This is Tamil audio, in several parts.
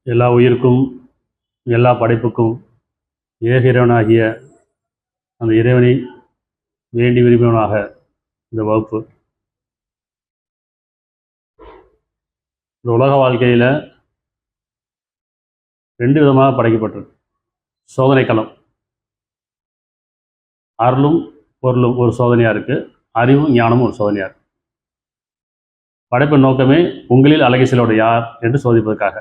எல்லா உயிருக்கும் எல்லா படைப்புக்கும் ஏக இறைவனாகிய அந்த இறைவனை வேண்டி விரும்பினவனாக இந்த வகுப்பு. இந்த உலக வாழ்க்கையில் 2 விதமாக படைக்கப்பட்டிருக்கு. சோதனை களம், அருளும் பொருளும் ஒரு சோதனையாக இருக்குது, அறிவும் ஞானமும் ஒரு சோதனையாக இருக்குது. படைப்பின் நோக்கமே உங்களில் அழகிய சிலோட யார் என்று சோதிப்பதற்காக.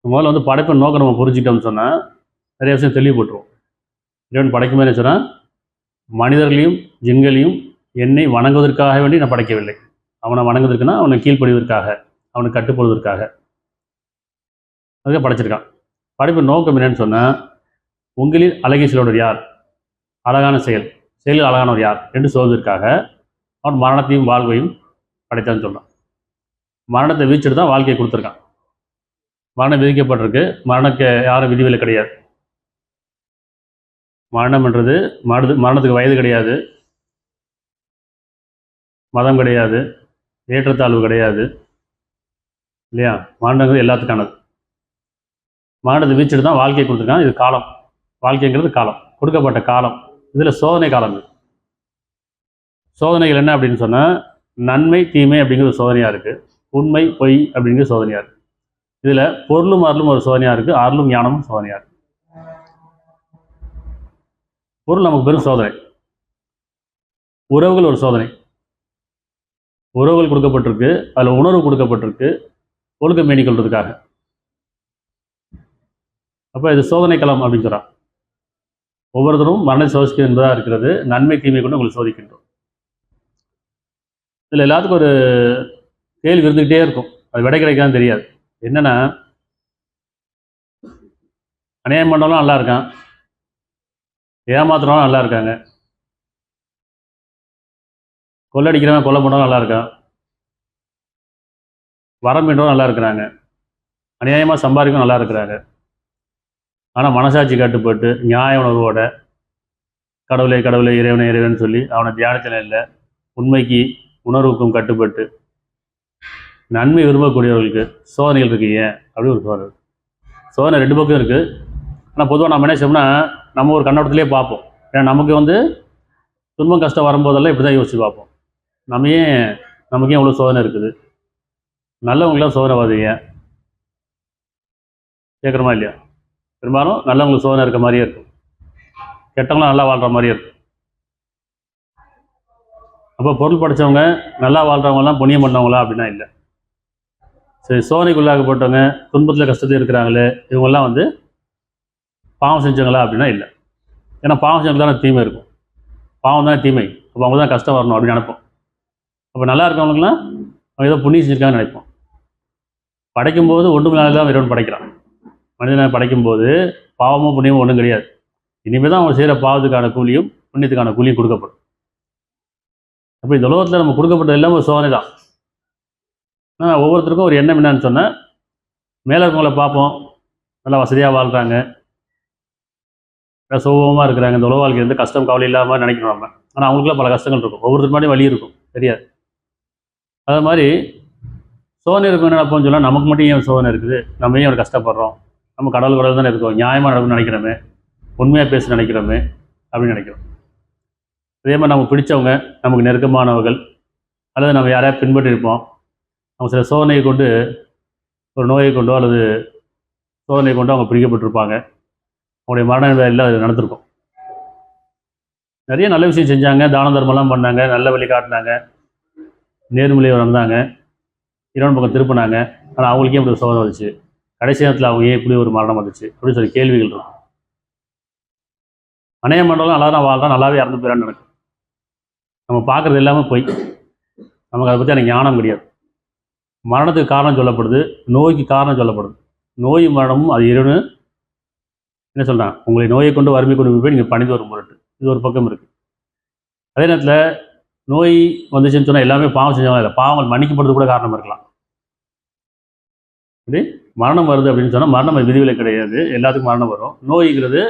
முதல்ல படைப்பின் நோக்கம் நம்ம புரிஞ்சுக்கிட்டோம்னு சொன்னால் நிறைய விஷயம் தெளிவுபட்டுருவோம். இறைவன் படைக்கும் போது சொன்னால் மனிதர்களையும் ஜின்களையும் என்னை வணங்குவதற்காக வேண்டி நான் படைக்கவில்லை. அவனை வணங்குவதற்குன்னா அவனை கீழ்ப்படிவதற்காக, அவனுக்கு கட்டுப்படுவதற்காக அதுக்காக படைச்சிருக்கான். படைப்பின் நோக்கம் என்னன்னு சொன்னால் உங்களில் அழகிய சிலோடர் யார், அழகான செயலில் அழகானவர் யார் என்று சொல்வதற்காக அவன் மரணத்தையும் வாழ்வையும் படைத்தான்னு சொல்கிறான். மரணத்தை வீழ்ச்சிட்டு தான் வாழ்க்கையை கொடுத்துருக்கான். மரணம் விதிக்கப்பட்டிருக்கு, மரணக்கு யாரும் விதிவில்லை கிடையாது. மரணம்ன்றது மரணத்துக்கு வயது கிடையாது, மதம் கிடையாது, ஏற்றத்தாழ்வு கிடையாது, இல்லையா? மரணங்கிறது எல்லாத்துக்கானது. மரணத்தை வீழ்ச்சிட்டு தான் வாழ்க்கையை கொடுத்துருக்கான். இது காலம், வாழ்க்கைங்கிறது காலம், கொடுக்கப்பட்ட காலம். இதில் சோதனை காலம். சோதனைகள் என்ன அப்படின்னு சொன்னால் நன்மை தீமை அப்படிங்கிறது சோதனையாக இருக்குது, உண்மை பொய் அப்படிங்கிறது சோதனையாக இருக்குது. இதில் பொருளும் அருளும் ஒரு சோதனையாக இருக்குது, அருளும் ஞானமும் சோதனையாக இருக்குது. பொருள் நமக்கு பெரும் சோதனை, உறவுகள் ஒரு சோதனை. உறவுகள் கொடுக்கப்பட்டிருக்கு, அதில் உணர்வு கொடுக்கப்பட்டிருக்கு, ஒழுக்கம் மேனிக் கொள்றதுக்காக. அப்போ இது சோதனை களம் அப்படின்னு சொல்கிறான். ஒவ்வொருத்தரும் மரணத்தை சோதிக்கிறது என்பதாக இருக்கிறது. நன்மை தீமை கொண்டு உங்களை சோதிக்கின்றோம். இதில் எல்லாத்துக்கும் ஒரு கேள்வி இருந்துக்கிட்டே இருக்கும், அது விடை கிடைக்காதுன்னு தெரியாது. என்னென்னா, அநியாயம் பண்ணாலும் நல்லா இருக்கான், ஏமாத்துறவனும் நல்லா இருக்காங்க, கொள்ளடிக்கிறவன் கொலை பண்ணாலும் நல்லா இருக்கான், வரம் பண்ணுறவங்க நல்லா இருக்கிறாங்க, அநியாயமாக சம்பாதிக்கவும் நல்லா இருக்கிறாங்க. ஆனால் மனசாட்சி கட்டுப்பட்டு நியாய உணர்வோட கடவுளை கடவுளை இறைவனை இறைவன் சொல்லி அவனை தியானத்தில் இல்லை, உண்மைக்கு உணர்வுக்கும் கட்டுப்பட்டு நன்மை விரும்பக்கூடியவர்களுக்கு சோதனைகள் இருக்கு. ஏன் அப்படி ஒரு சோதனை? சோதனை 2 பக்கம் இருக்குது. ஆனால் பொதுவாக நம்ம என்ன செய்யணும்னா நம்ம ஒரு கண்ணோட்டத்திலே பார்ப்போம். ஏன்னா நமக்கு துன்பம் கஷ்டம் வரும்போதெல்லாம் இப்படி தான் யோசிச்சு பார்ப்போம். நமக்கு ஏன் இவ்வளோ சோதனை இருக்குது, நல்லவங்களாம் சோதனைவாதீங்க கேட்குறமா இல்லையா? பெரும்பாலும் நல்லவங்களுக்கு சோதனை இருக்க மாதிரியே இருக்கும், கெட்டவங்களாம் நல்லா வாழ்கிற மாதிரியே இருக்கும். அப்போ பொருள் படைத்தவங்க நல்லா வாழ்கிறவங்கலாம் புண்ணியம் பண்ணவங்களா அப்படின்னா இல்லை. சரி, சோதனைக்குள்ளாகப்பட்டவங்க துன்பத்தில் கஷ்டத்தில் இருக்கிறாங்களே இவங்கெல்லாம் பாவம் செஞ்சவங்களா அப்படின்னா இல்லை. ஏன்னா பாவம் செஞ்சவங்க தானே தீமை இருக்கும், பாவம் தானே தீமை, அப்போ அவங்க தான் கஷ்டம் வரணும் அப்படின்னு நினைப்போம். அப்போ நல்லா இருக்கவங்களுக்குலாம் அவங்க ஏதோ புண்ணியம் செஞ்சுருக்காங்கன்னு நினைப்போம். படைக்கும்போது ஒன்றுமில்லாத தான் இறைவன் படைக்கிறான். மனிதனை படைக்கும்போது பாவமும் புண்ணியமும் ஒன்றும் கிடையாது. இனிமேல் தான் அவங்க செய்கிற பாவத்துக்கான கூலியும் புண்ணியத்துக்கான கூலியும் கொடுக்கப்படும். அப்போ இந்த உலகத்தில் நம்ம கொடுக்கப்பட்டது எல்லாமே ஒரு சோதனை தான். ஆனால் ஒவ்வொருத்தருக்கும் ஒரு எண்ணம் என்னன்னு சொன்னால், மேலே இருக்கவங்கள பார்ப்போம், நல்லா வசதியாக வாழ்கிறாங்க, நல்லா சுகமாக இருக்கிறாங்க, இந்த உலக வாழ்க்கை கஷ்டம் கவலை இல்லாமல் நினைக்கிறோம் நம்ம. ஆனால் அவங்களுக்குலாம் பல கஷ்டங்கள் இருக்கும், ஒவ்வொருத்தர் மாதிரி வலி இருக்கும், தெரியாது. அது மாதிரி சோதனை இருக்கும். என்ன நினைப்போம்னு சொன்னால், நமக்கு மட்டும் ஏன் சோதனை இருக்குது, நம்ம ஏன் கஷ்டப்படுறோம், நம்ம கடவுள் தானே இருக்கோம், நியாயமாக நடக்கும்னு நினைக்கிறோமே, உண்மையாக பேச நினைக்கிறோமே அப்படின்னு நினைக்கிறோம். அதே மாதிரி நமக்கு பிடிச்சவங்க, நமக்கு நெருக்கமானவர்கள், அல்லது நம்ம யாரையாவது பின்பற்றி இருப்போம், அவங்க சில சோதனையை கொண்டு, ஒரு நோயை கொண்டோ அல்லது சோதனை கொண்டோ அவங்க பிடிக்கப்பட்டிருப்பாங்க. அவங்களுடைய மரண எல்லாம் அது நடந்திருக்கும். நிறைய நல்ல விஷயம் செஞ்சாங்க, தான தர்மம்லாம் பண்ணாங்க, நல்ல வழி காட்டினாங்க, நேர்மொழியை வந்தாங்க, இறைவன் பக்கம் திருப்பினாங்க. ஆனால் அவங்களுக்கே இப்படி ஒரு சோதனை வந்துச்சு, கடைசி நேரத்தில் அவங்க ஏன் இப்படி ஒரு மரணம் வந்துச்சு அப்படின்னு சொல்லி கேள்விகள் இருக்கும். அநியாயம் பண்ணுறவங்க நல்லா தான் வாழ்றான், நல்லாவே இறந்து போயிடான்னு நினைக்கும். நம்ம பார்க்குறது எல்லாமே போய் நமக்கு அதை பற்றி எனக்கு ஞானம் கிடையாது. மரணத்துக்கு காரணம் சொல்லப்படுது, நோய்க்கு காரணம் சொல்லப்படுது. நோய் மரணமும் அது இறைவன் என்ன சொல்கிறான், உங்களை நோயை கொண்டு வறுமை கொண்டு போய் நீங்கள் பணிந்து வரும் பொருட்டு. இது ஒரு பக்கம் இருக்குது. அதே நேரத்தில் நோய் வந்துச்சுன்னு சொன்னால் எல்லாமே பாவம் செஞ்சவங்க இல்லை, பாவங்கள் மன்னிக்கப்படுறது கூட காரணம் இருக்கலாம். இப்படி மரணம் வருது அப்படின்னு சொன்னால் மரணம் விதிவிலை கிடையாது, எல்லாத்துக்கும் மரணம் வரும். நோய்ங்கிறது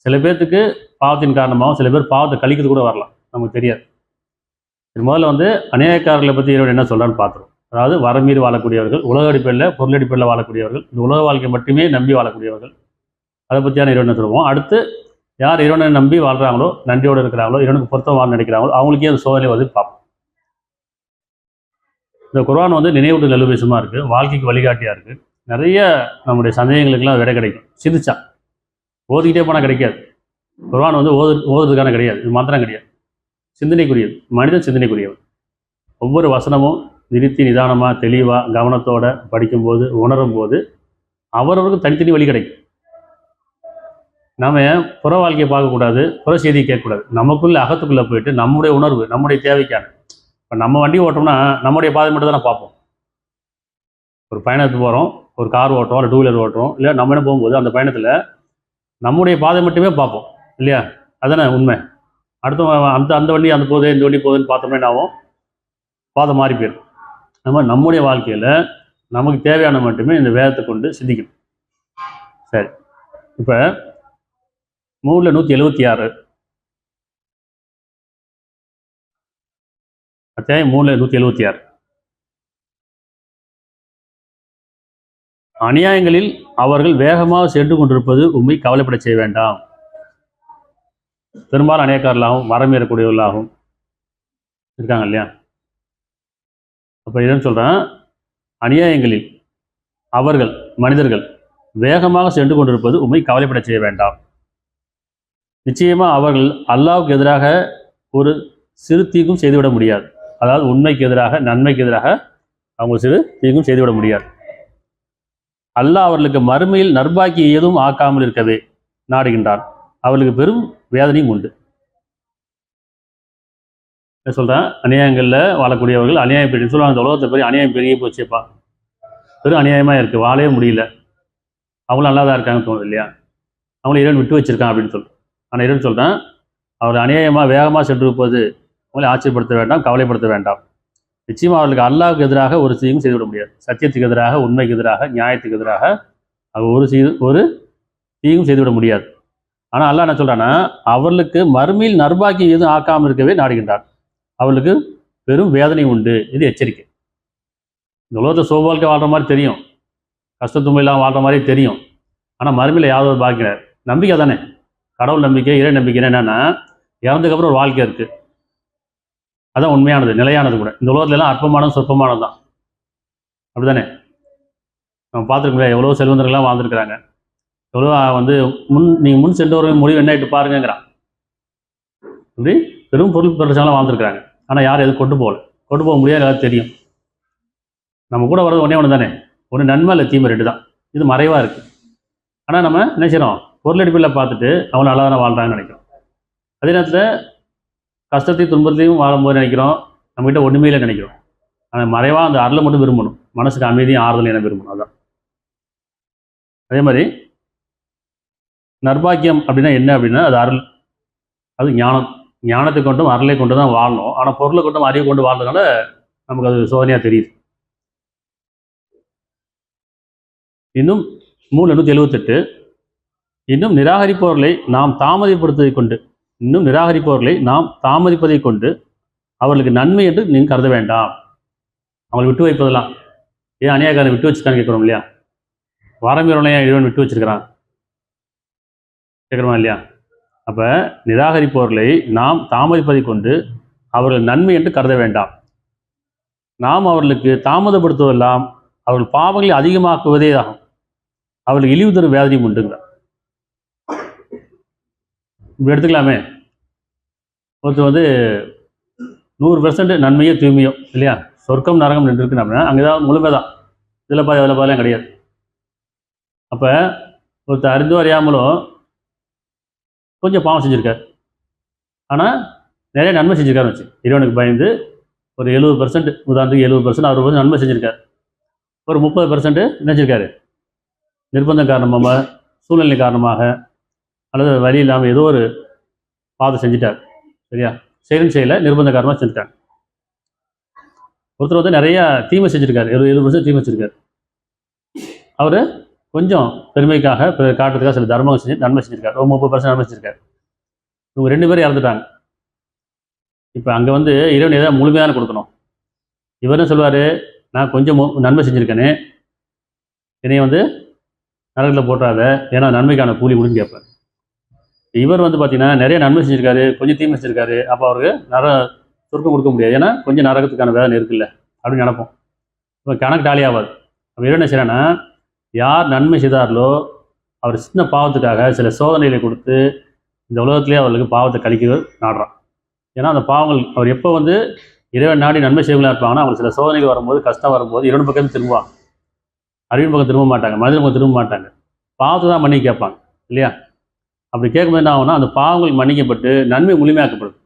சில பேர்த்துக்கு பாவத்தின் காரணமாகவும் சில பேர் பாவத்தை கழிக்கிறது கூட வரலாம், நமக்கு தெரியாது. இது முதல்ல அநியாயக்காரர்களை பற்றி இறைவன் என்ன சொல்கிறான்னு பார்த்துரும். அதாவது வரமீறி வாழக்கூடியவர்கள், உலக அடிப்படையில் பொருள் அடிப்படையில் வாழக்கூடியவர்கள், இந்த உலக வாழ்க்கை மட்டுமே நம்பி வாழக்கூடியவர்கள், அதை பற்றியான இறைவனை சொல்லுவோம். அடுத்து யார் இறைவனை நம்பி வாழ்கிறாங்களோ, நன்றியோடு இருக்கிறாங்களோ, இறைவனுக்கு பொருத்தம் வாழ நினைக்கிறாங்களோ அவங்களுக்கே அந்த சோதனை வந்து பார்ப்போம். இந்த குர்ஆன் வந்து நினைவூட்டு நல்ல விஷயமா இருக்குது, வாழ்க்கைக்கு வழிகாட்டியாக இருக்குது. நிறைய நம்முடைய சந்தேகங்களுக்கெல்லாம் விடை கிடைக்கும். சிந்திச்சா ஓதிக்கிட்டே போனால் கிடைக்காது. குர்ஆன் வந்து ஓதுறதுக்கான கிடையாது, இது மாத்திரம் கிடையாது, சிந்தனைக்குரியது. மனிதன் சிந்தனைக்குரியவன். ஒவ்வொரு வசனமும் நிறுத்தி நிதானமாக தெளிவாக கவனத்தோடு படிக்கும்போது உணரும் போது அவரவருக்கு தனித்தனி வழி கிடைக்கும். நாம் புற வாழ்க்கையை பார்க்கக்கூடாது, புற செய்தியை கேட்கக்கூடாது. நமக்குள்ளே அகத்துக்குள்ளே போயிட்டு நம்முடைய உணர்வு, நம்முடைய தேவைக்கான. இப்போ நம்ம வண்டி ஓட்டோம்னா நம்முடைய பாதை மட்டும் தான் பார்ப்போம். ஒரு பயணத்துக்கு போகிறோம், ஒரு கார் ஓட்டுறோம், இல்லை டூ வீலர் ஓட்டுறோம், இல்லை நம்ம என்ன போகும்போது அந்த பயணத்தில் நம்முடைய பாதை மட்டுமே பார்ப்போம் இல்லையா? அதுதானே உண்மை. அடுத்த அந்த வண்டி அந்த போகுது, இந்த வண்டி போகுதுன்னு பார்த்தோம்னா என்ன ஆகும்? பாதை மாறி போயிடும். நம்முடைய வாழ்க்கையில் நமக்கு தேவையான மட்டுமே இந்த வேதத்தை கொண்டு சிந்திக்கணும். சரி, இப்போ 3:176 அத்தியாயம் 3:176. அநியாயங்களில் அவர்கள் வேகமாக சென்று கொண்டிருப்பது உண்மை கவலைப்பட செய்ய வேண்டாம். பெரும்பாலும் அநியாயக்காரர்களாகவும் வரமேறக்கூடியவர்களாகவும் இருக்காங்க இல்லையா? அப்போ இதுன்னு சொல்கிறேன், அநியாயங்களில் அவர்கள் மனிதர்கள் வேகமாக சென்று கொண்டிருப்பது உண்மை கவலைப்பட செய்ய வேண்டாம். நிச்சயமாக அவர்கள் அல்லாஹ்வுக்கு எதிராக ஒரு சிறு தீங்கும் செய்துவிட முடியாது. அதாவது உண்மைக்கு எதிராக, நன்மைக்கு எதிராக அவங்க சிறு தீங்கும் செய்துவிட முடியாது. அல்லாஹ் அவர்களுக்கு மறுமையில் நற்பாக்கி ஏதும் ஆக்காமல் இருக்கவே நாடுகின்றான். அவர்களுக்கு பெரும் வேதனையும் உண்டு. சொல்கிறேன், அநியாயங்களில் வாழக்கூடியவர்கள் அநியாயம் பெரிய சொல்லுவாங்க. இந்த உலகத்தை பெரிய அநியாயம் பெரிய போச்சுப்பா, பெரும் அநியாயமாக இருக்குது, வாழவே முடியல, அவங்களும் நல்லா தான் இருக்காங்கன்னு தோணுது இல்லையா? அவங்கள இறைவன் விட்டு வச்சிருக்கான் அப்படின்னு சொல்லிட்டு. ஆனால் இறைவன் சொல்கிறேன், அவர் அநியாயமாக வேகமாக சென்றிருப்பது அவங்களை ஆச்சரியப்படுத்த வேண்டாம், கவலைப்படுத்த வேண்டாம். நிச்சயமாக அவர்களுக்கு அல்லாஹ்வுக்கு எதிராக ஒரு செய்யும் செய்துவிட முடியாது. சத்தியத்துக்கு எதிராக, உண்மைக்கு எதிராக, நியாயத்துக்கு எதிராக அவர் ஒரு தீங்கும் செய்துவிட முடியாது. ஆனால் அல்லாஹ் என்ன சொல்கிறான்னா, அவர்களுக்கு மறுமையில் நற்பாக்கி எதுவும் ஆக்காமல் இருக்கவே நாடுகின்றான். அவர்களுக்கு பெரும் வேதனை உண்டு. இது எச்சரிக்கை. இந்த உலகத்தை சோபால்க்கு வாழ்கிற மாதிரி தெரியும், கஷ்டத்துமையெல்லாம் வாழ்கிற மாதிரி தெரியும். ஆனால் மறுமையில் யாதொரு பாக்கினார் நம்பிக்கை தானே. கடவுள் நம்பிக்கை, இறை நம்பிக்கை என்னென்னா இறந்ததுக்கப்புறம் ஒரு வாழ்க்கை இருக்குது. அதான் உண்மையானது, நிலையானது கூட. இந்த உலகத்துலலாம் அற்பமானது சொற்பமானது தான், அப்படி தானே? நம்ம பார்த்துருக்கோம், எவ்வளோ செல்வந்தர்கள்லாம் வாழ்ந்துருக்குறாங்க. எவ்வளோ வந்து நீங்கள் முன் சென்றவர்கள் முடிவு என்ன ஆகிட்டு பாருங்கிறான். இப்படி பெரும் பொருள் பிரச்சனைலாம் வாழ்ந்துருக்குறாங்க. ஆனால் யாரும் எதுவும் கொண்டு போக முடியாது, எல்லாரும் தெரியும். நம்ம கூட வர்றது ஒன்று தானே, ஒன்று நன்மை இல்லை தீமை, ரெண்டு தான். இது மறைவாக இருக்குது. ஆனால் நம்ம என்ன செய்கிறோம், பொருளடிப்பில் பார்த்துட்டு அவங்க நல்லா தானே வாழ்கிறாங்கன்னு நினைக்கிறோம். அதே நேரத்தில் கஷ்டத்தையும் துன்பத்தையும் வாழும்போது நினைக்கிறோம் நம்மகிட்ட ஒன்றுமே இல்லை நினைக்கிறோம். ஆனால் மறைவாக அந்த அருளை மட்டும் விரும்பணும், மனசுக்கு அமைதியும் ஆறுதல் என விரும்பணும். அதுதான். அதே மாதிரி நற்பாக்கியம் அப்படின்னா என்ன அப்படின்னா, அது அருள், அது ஞானம். ஞானத்தை கொண்டும் அருளை கொண்டு தான் வாழணும். ஆனால் பொருளை கொண்டும் அறிவை கொண்டு வாழ்றதுனால நமக்கு அது சோதனையாக தெரியுது. இன்னும் 3:178 இன்னும் நிராகரிப்பவர்களை நாம் தாமதிப்பதை கொண்டு அவர்களுக்கு நன்மை என்று நீங்கள் கருத வேண்டாம். அவங்களை விட்டு வைப்பதெல்லாம் ஏன் அநியாயக்காரன் விட்டு வச்சுருக்கான்னு கேட்குறோம் இல்லையா? வாரமீறவனையா இறைவன் விட்டு வச்சிருக்கிறான் கேட்குறோமா இல்லையா? அப்போ நிராகரிப்பவர்களை நாம் தாமதிப்பதை கொண்டு அவர்கள் நன்மை என்று கருத வேண்டாம். நாம் அவர்களுக்கு தாமதப்படுத்துவதெல்லாம் அவர்கள் பாவங்களை அதிகமாக்குவதே ஆகும். அவர்களுக்கு இழிவு தரும் வேதனையும் உண்டுங்க. இப்படி எடுத்துக்கலாமே, ஒருத்தர் வந்து 100% நன்மையோ தூய்மையோ இல்லையா, சொர்க்கம் நரகம் ரெண்டு இருக்குன்னு அப்படின்னா அங்கே தான் முழுமை தான், இதில் பாதையெல்லாம் கிடையாது. அப்போ ஒருத்தர் அறிந்தோ அறியாமலோ கொஞ்சம் பாவம் செஞ்சுருக்கார், ஆனால் நிறைய நன்மை செஞ்சுருக்காருன்னு வச்சு, இறைவனுக்கு பயந்து ஒரு 70%, உதாரணத்துக்கு 70%, 60% நன்மை செஞ்சுருக்கார். ஒரு 30% நினைச்சிருக்காரு, நிர்பந்தம் காரணமாக, சூழ்நிலை காரணமாக, அல்லது வழி இல்லாமல் ஏதோ ஒரு பாதை செஞ்சுட்டார். சரியா? செய்யல, நிர்பந்த காரணமாக செஞ்சுட்டாங்க. ஒருத்தர் வந்து நிறைய தீமை செஞ்சுருக்காரு, 70% தீமை வச்சிருக்காரு. அவர் கொஞ்சம் பெருமைக்காக காட்டுறதுக்காக சில தர்மம் செஞ்சு நன்மை செஞ்சுருக்காரு, ஒரு 30% நன்மை செஞ்சுருக்காரு. இவங்க 2 பேரும் இறந்துட்டாங்க. இப்போ அங்கே வந்து இறைவன் எதாவது முழுமையான கொடுக்கணும். இவர் என்ன சொல்லுவார், நான் கொஞ்சம் நன்மை செஞ்சுருக்கேனே, என்னைய வந்து நரகத்தில் போட்டுறாத, ஏன்னா நன்மைக்கான கூலி கொடுன்னு கேட்பார். இவர் வந்து பார்த்தீங்கன்னா நிறைய நன்மை செஞ்சுருக்காரு, கொஞ்சம் தீமை செஞ்சுருக்காரு, அப்போ அவருக்கு சொர்க்கம் கொடுக்க முடியாது, ஏன்னா கொஞ்சம் நரகத்துக்கான வேதனை இருக்குல்ல அப்படின்னு நினைப்போம். இப்போ கணக்கு டாலி ஆகாது. அப்போ என்ன செய்யறேன்னா, யார் நன்மை செய்தார்களோ அவர் சின்ன பாவத்துக்காக சில சோதனைகளை கொடுத்து இந்த உலகத்திலே அவர்களுக்கு பாவத்தை கழிக்க நாடுறான். ஏன்னா அந்த பாவங்கள் அவர் எப்போ வந்து இறைவன் நாடி நன்மை செய்வங்களா இருப்பாங்கன்னா, அவங்க சில சோதனைகள் வரும்போது, கஷ்டம் வரும்போது இறைவன் பக்கம் திரும்புவாங்க. அறிவின் பக்கம் திரும்ப மாட்டாங்க, மனிதன் பக்கம் திரும்ப மாட்டாங்க, பாவத்தை தான் மன்னிக்க கேட்பாங்க இல்லையா? அப்படி கேட்கும்போது என்ன ஆகும்னா, அந்த பாவங்கள் மன்னிக்கப்பட்டு நன்மை முழுமையாக்கப்படுது.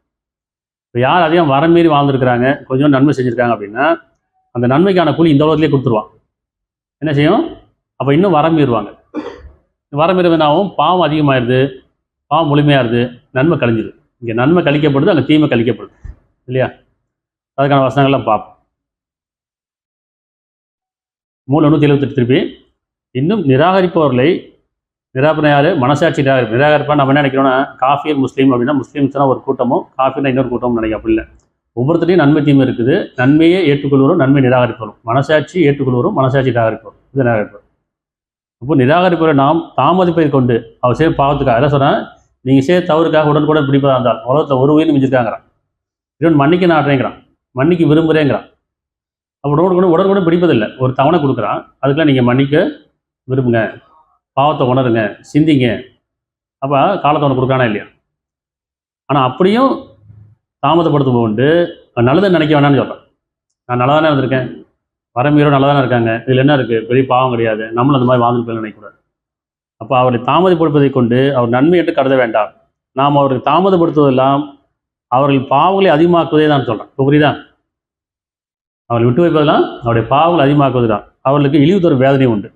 இப்போ யார் அதிகம் வரமீறி வாழ்ந்துருக்கிறாங்க, கொஞ்சம் நன்மை செஞ்சுருக்காங்க அப்படின்னா, அந்த நன்மைக்கான கூலி இந்த உலகத்திலே கொடுத்துருவான். என்ன செய்யும்? அப்போ இன்னும் வரமீறுவாங்க. வரமீறுவதாகவும் பாவம் அதிகமாகிடுது, பாவம் முழுமையாகுது, நன்மை கழிஞ்சிது. இங்கே நன்மை கழிக்கப்படுது, அங்கே தீமை கழிக்கப்படுது இல்லையா? அதுக்கான வசனங்கள்லாம் பார்ப்போம். 178 திருப்பி, இன்னும் நிராகரிப்பவர்களை நிராகரிப்பு யார்? மனசாட்சி நிராகரிப்பா நம்ம என்ன நினைக்கிறோம்னா, காஃபியர் முஸ்லீம் அப்படின்னா முஸ்லீம்ஸ்னா ஒரு கூட்டமும், காஃபிர்னா இன்னொரு கூட்டமும் நினைக்க. அப்படி இல்லை. ஒவ்வொருத்தரையும் நன்மை தீமை இருக்குது. நன்மையை ஏற்றுக்கொள்வரும், நன்மை நிராகரிப்பவரும். மனசாட்சி ஏற்றுக்கொள்வரும், மனசாட்சி நிராகரிப்பவரும். இது நிராகரிப்பவர். அப்போ நிராகரிப்பவரை நாம் தாமதிப்பதை கொண்டு அவர் செய்ய பாவத்துக்காக என்ன சொன்னால், நீங்கள் செய்ய தவறுக்காக உடனுக்குடன் பிடிப்பதாக இருந்தால் உலகத்தில் ஒரு உயிர் மிஞ்சிருக்காங்கிறான். இன்னொன்று மன்னிக்க நாடுறேங்கிறான், மன்னிக்க விரும்புகிறேங்கிறான். அப்போ உடனுக்குடன் பிடிப்பதில்லை, ஒரு தவணை கொடுக்குறான். அதுக்கெல்லாம் நீங்கள் மன்னிக்க விரும்புங்க, பாவத்தை உணருங்க, சிந்திங்க. அப்போ காலத்தவணை கொடுக்குறானா இல்லையா? ஆனால் அப்படியும் தாமதப்படுத்தும் கொண்டு நல்லதை நினைக்க வேணான்னு சொல்கிறேன். நான் நல்லா தானே இருந்திருக்கேன், வரமீரோ நல்லா தானே இருக்காங்க, இதில் என்ன இருக்குது, பெரிய பாவம் கிடையாது, நம்மளும் அந்த மாதிரி வாழ்ந்துட்டு நினைக்கக்கூடாது. அப்போ அவரை தாமதப்படுத்துவதை கொண்டு அவர் நன்மை என்று கருத வேண்டாம். நாம் அவருக்கு தாமதப்படுத்துவதெல்லாம் அவர்கள் பாவங்களை அதிகமாக்குவதே தான் சொல்கிறேன். இப்போ புரியுதா? அவர்கள் விட்டு வைப்பதெல்லாம் அவருடைய பாவங்களை அதிகமாக்குவது தான். அவர்களுக்கு இழிவு தரும் வேதனை உண்டு.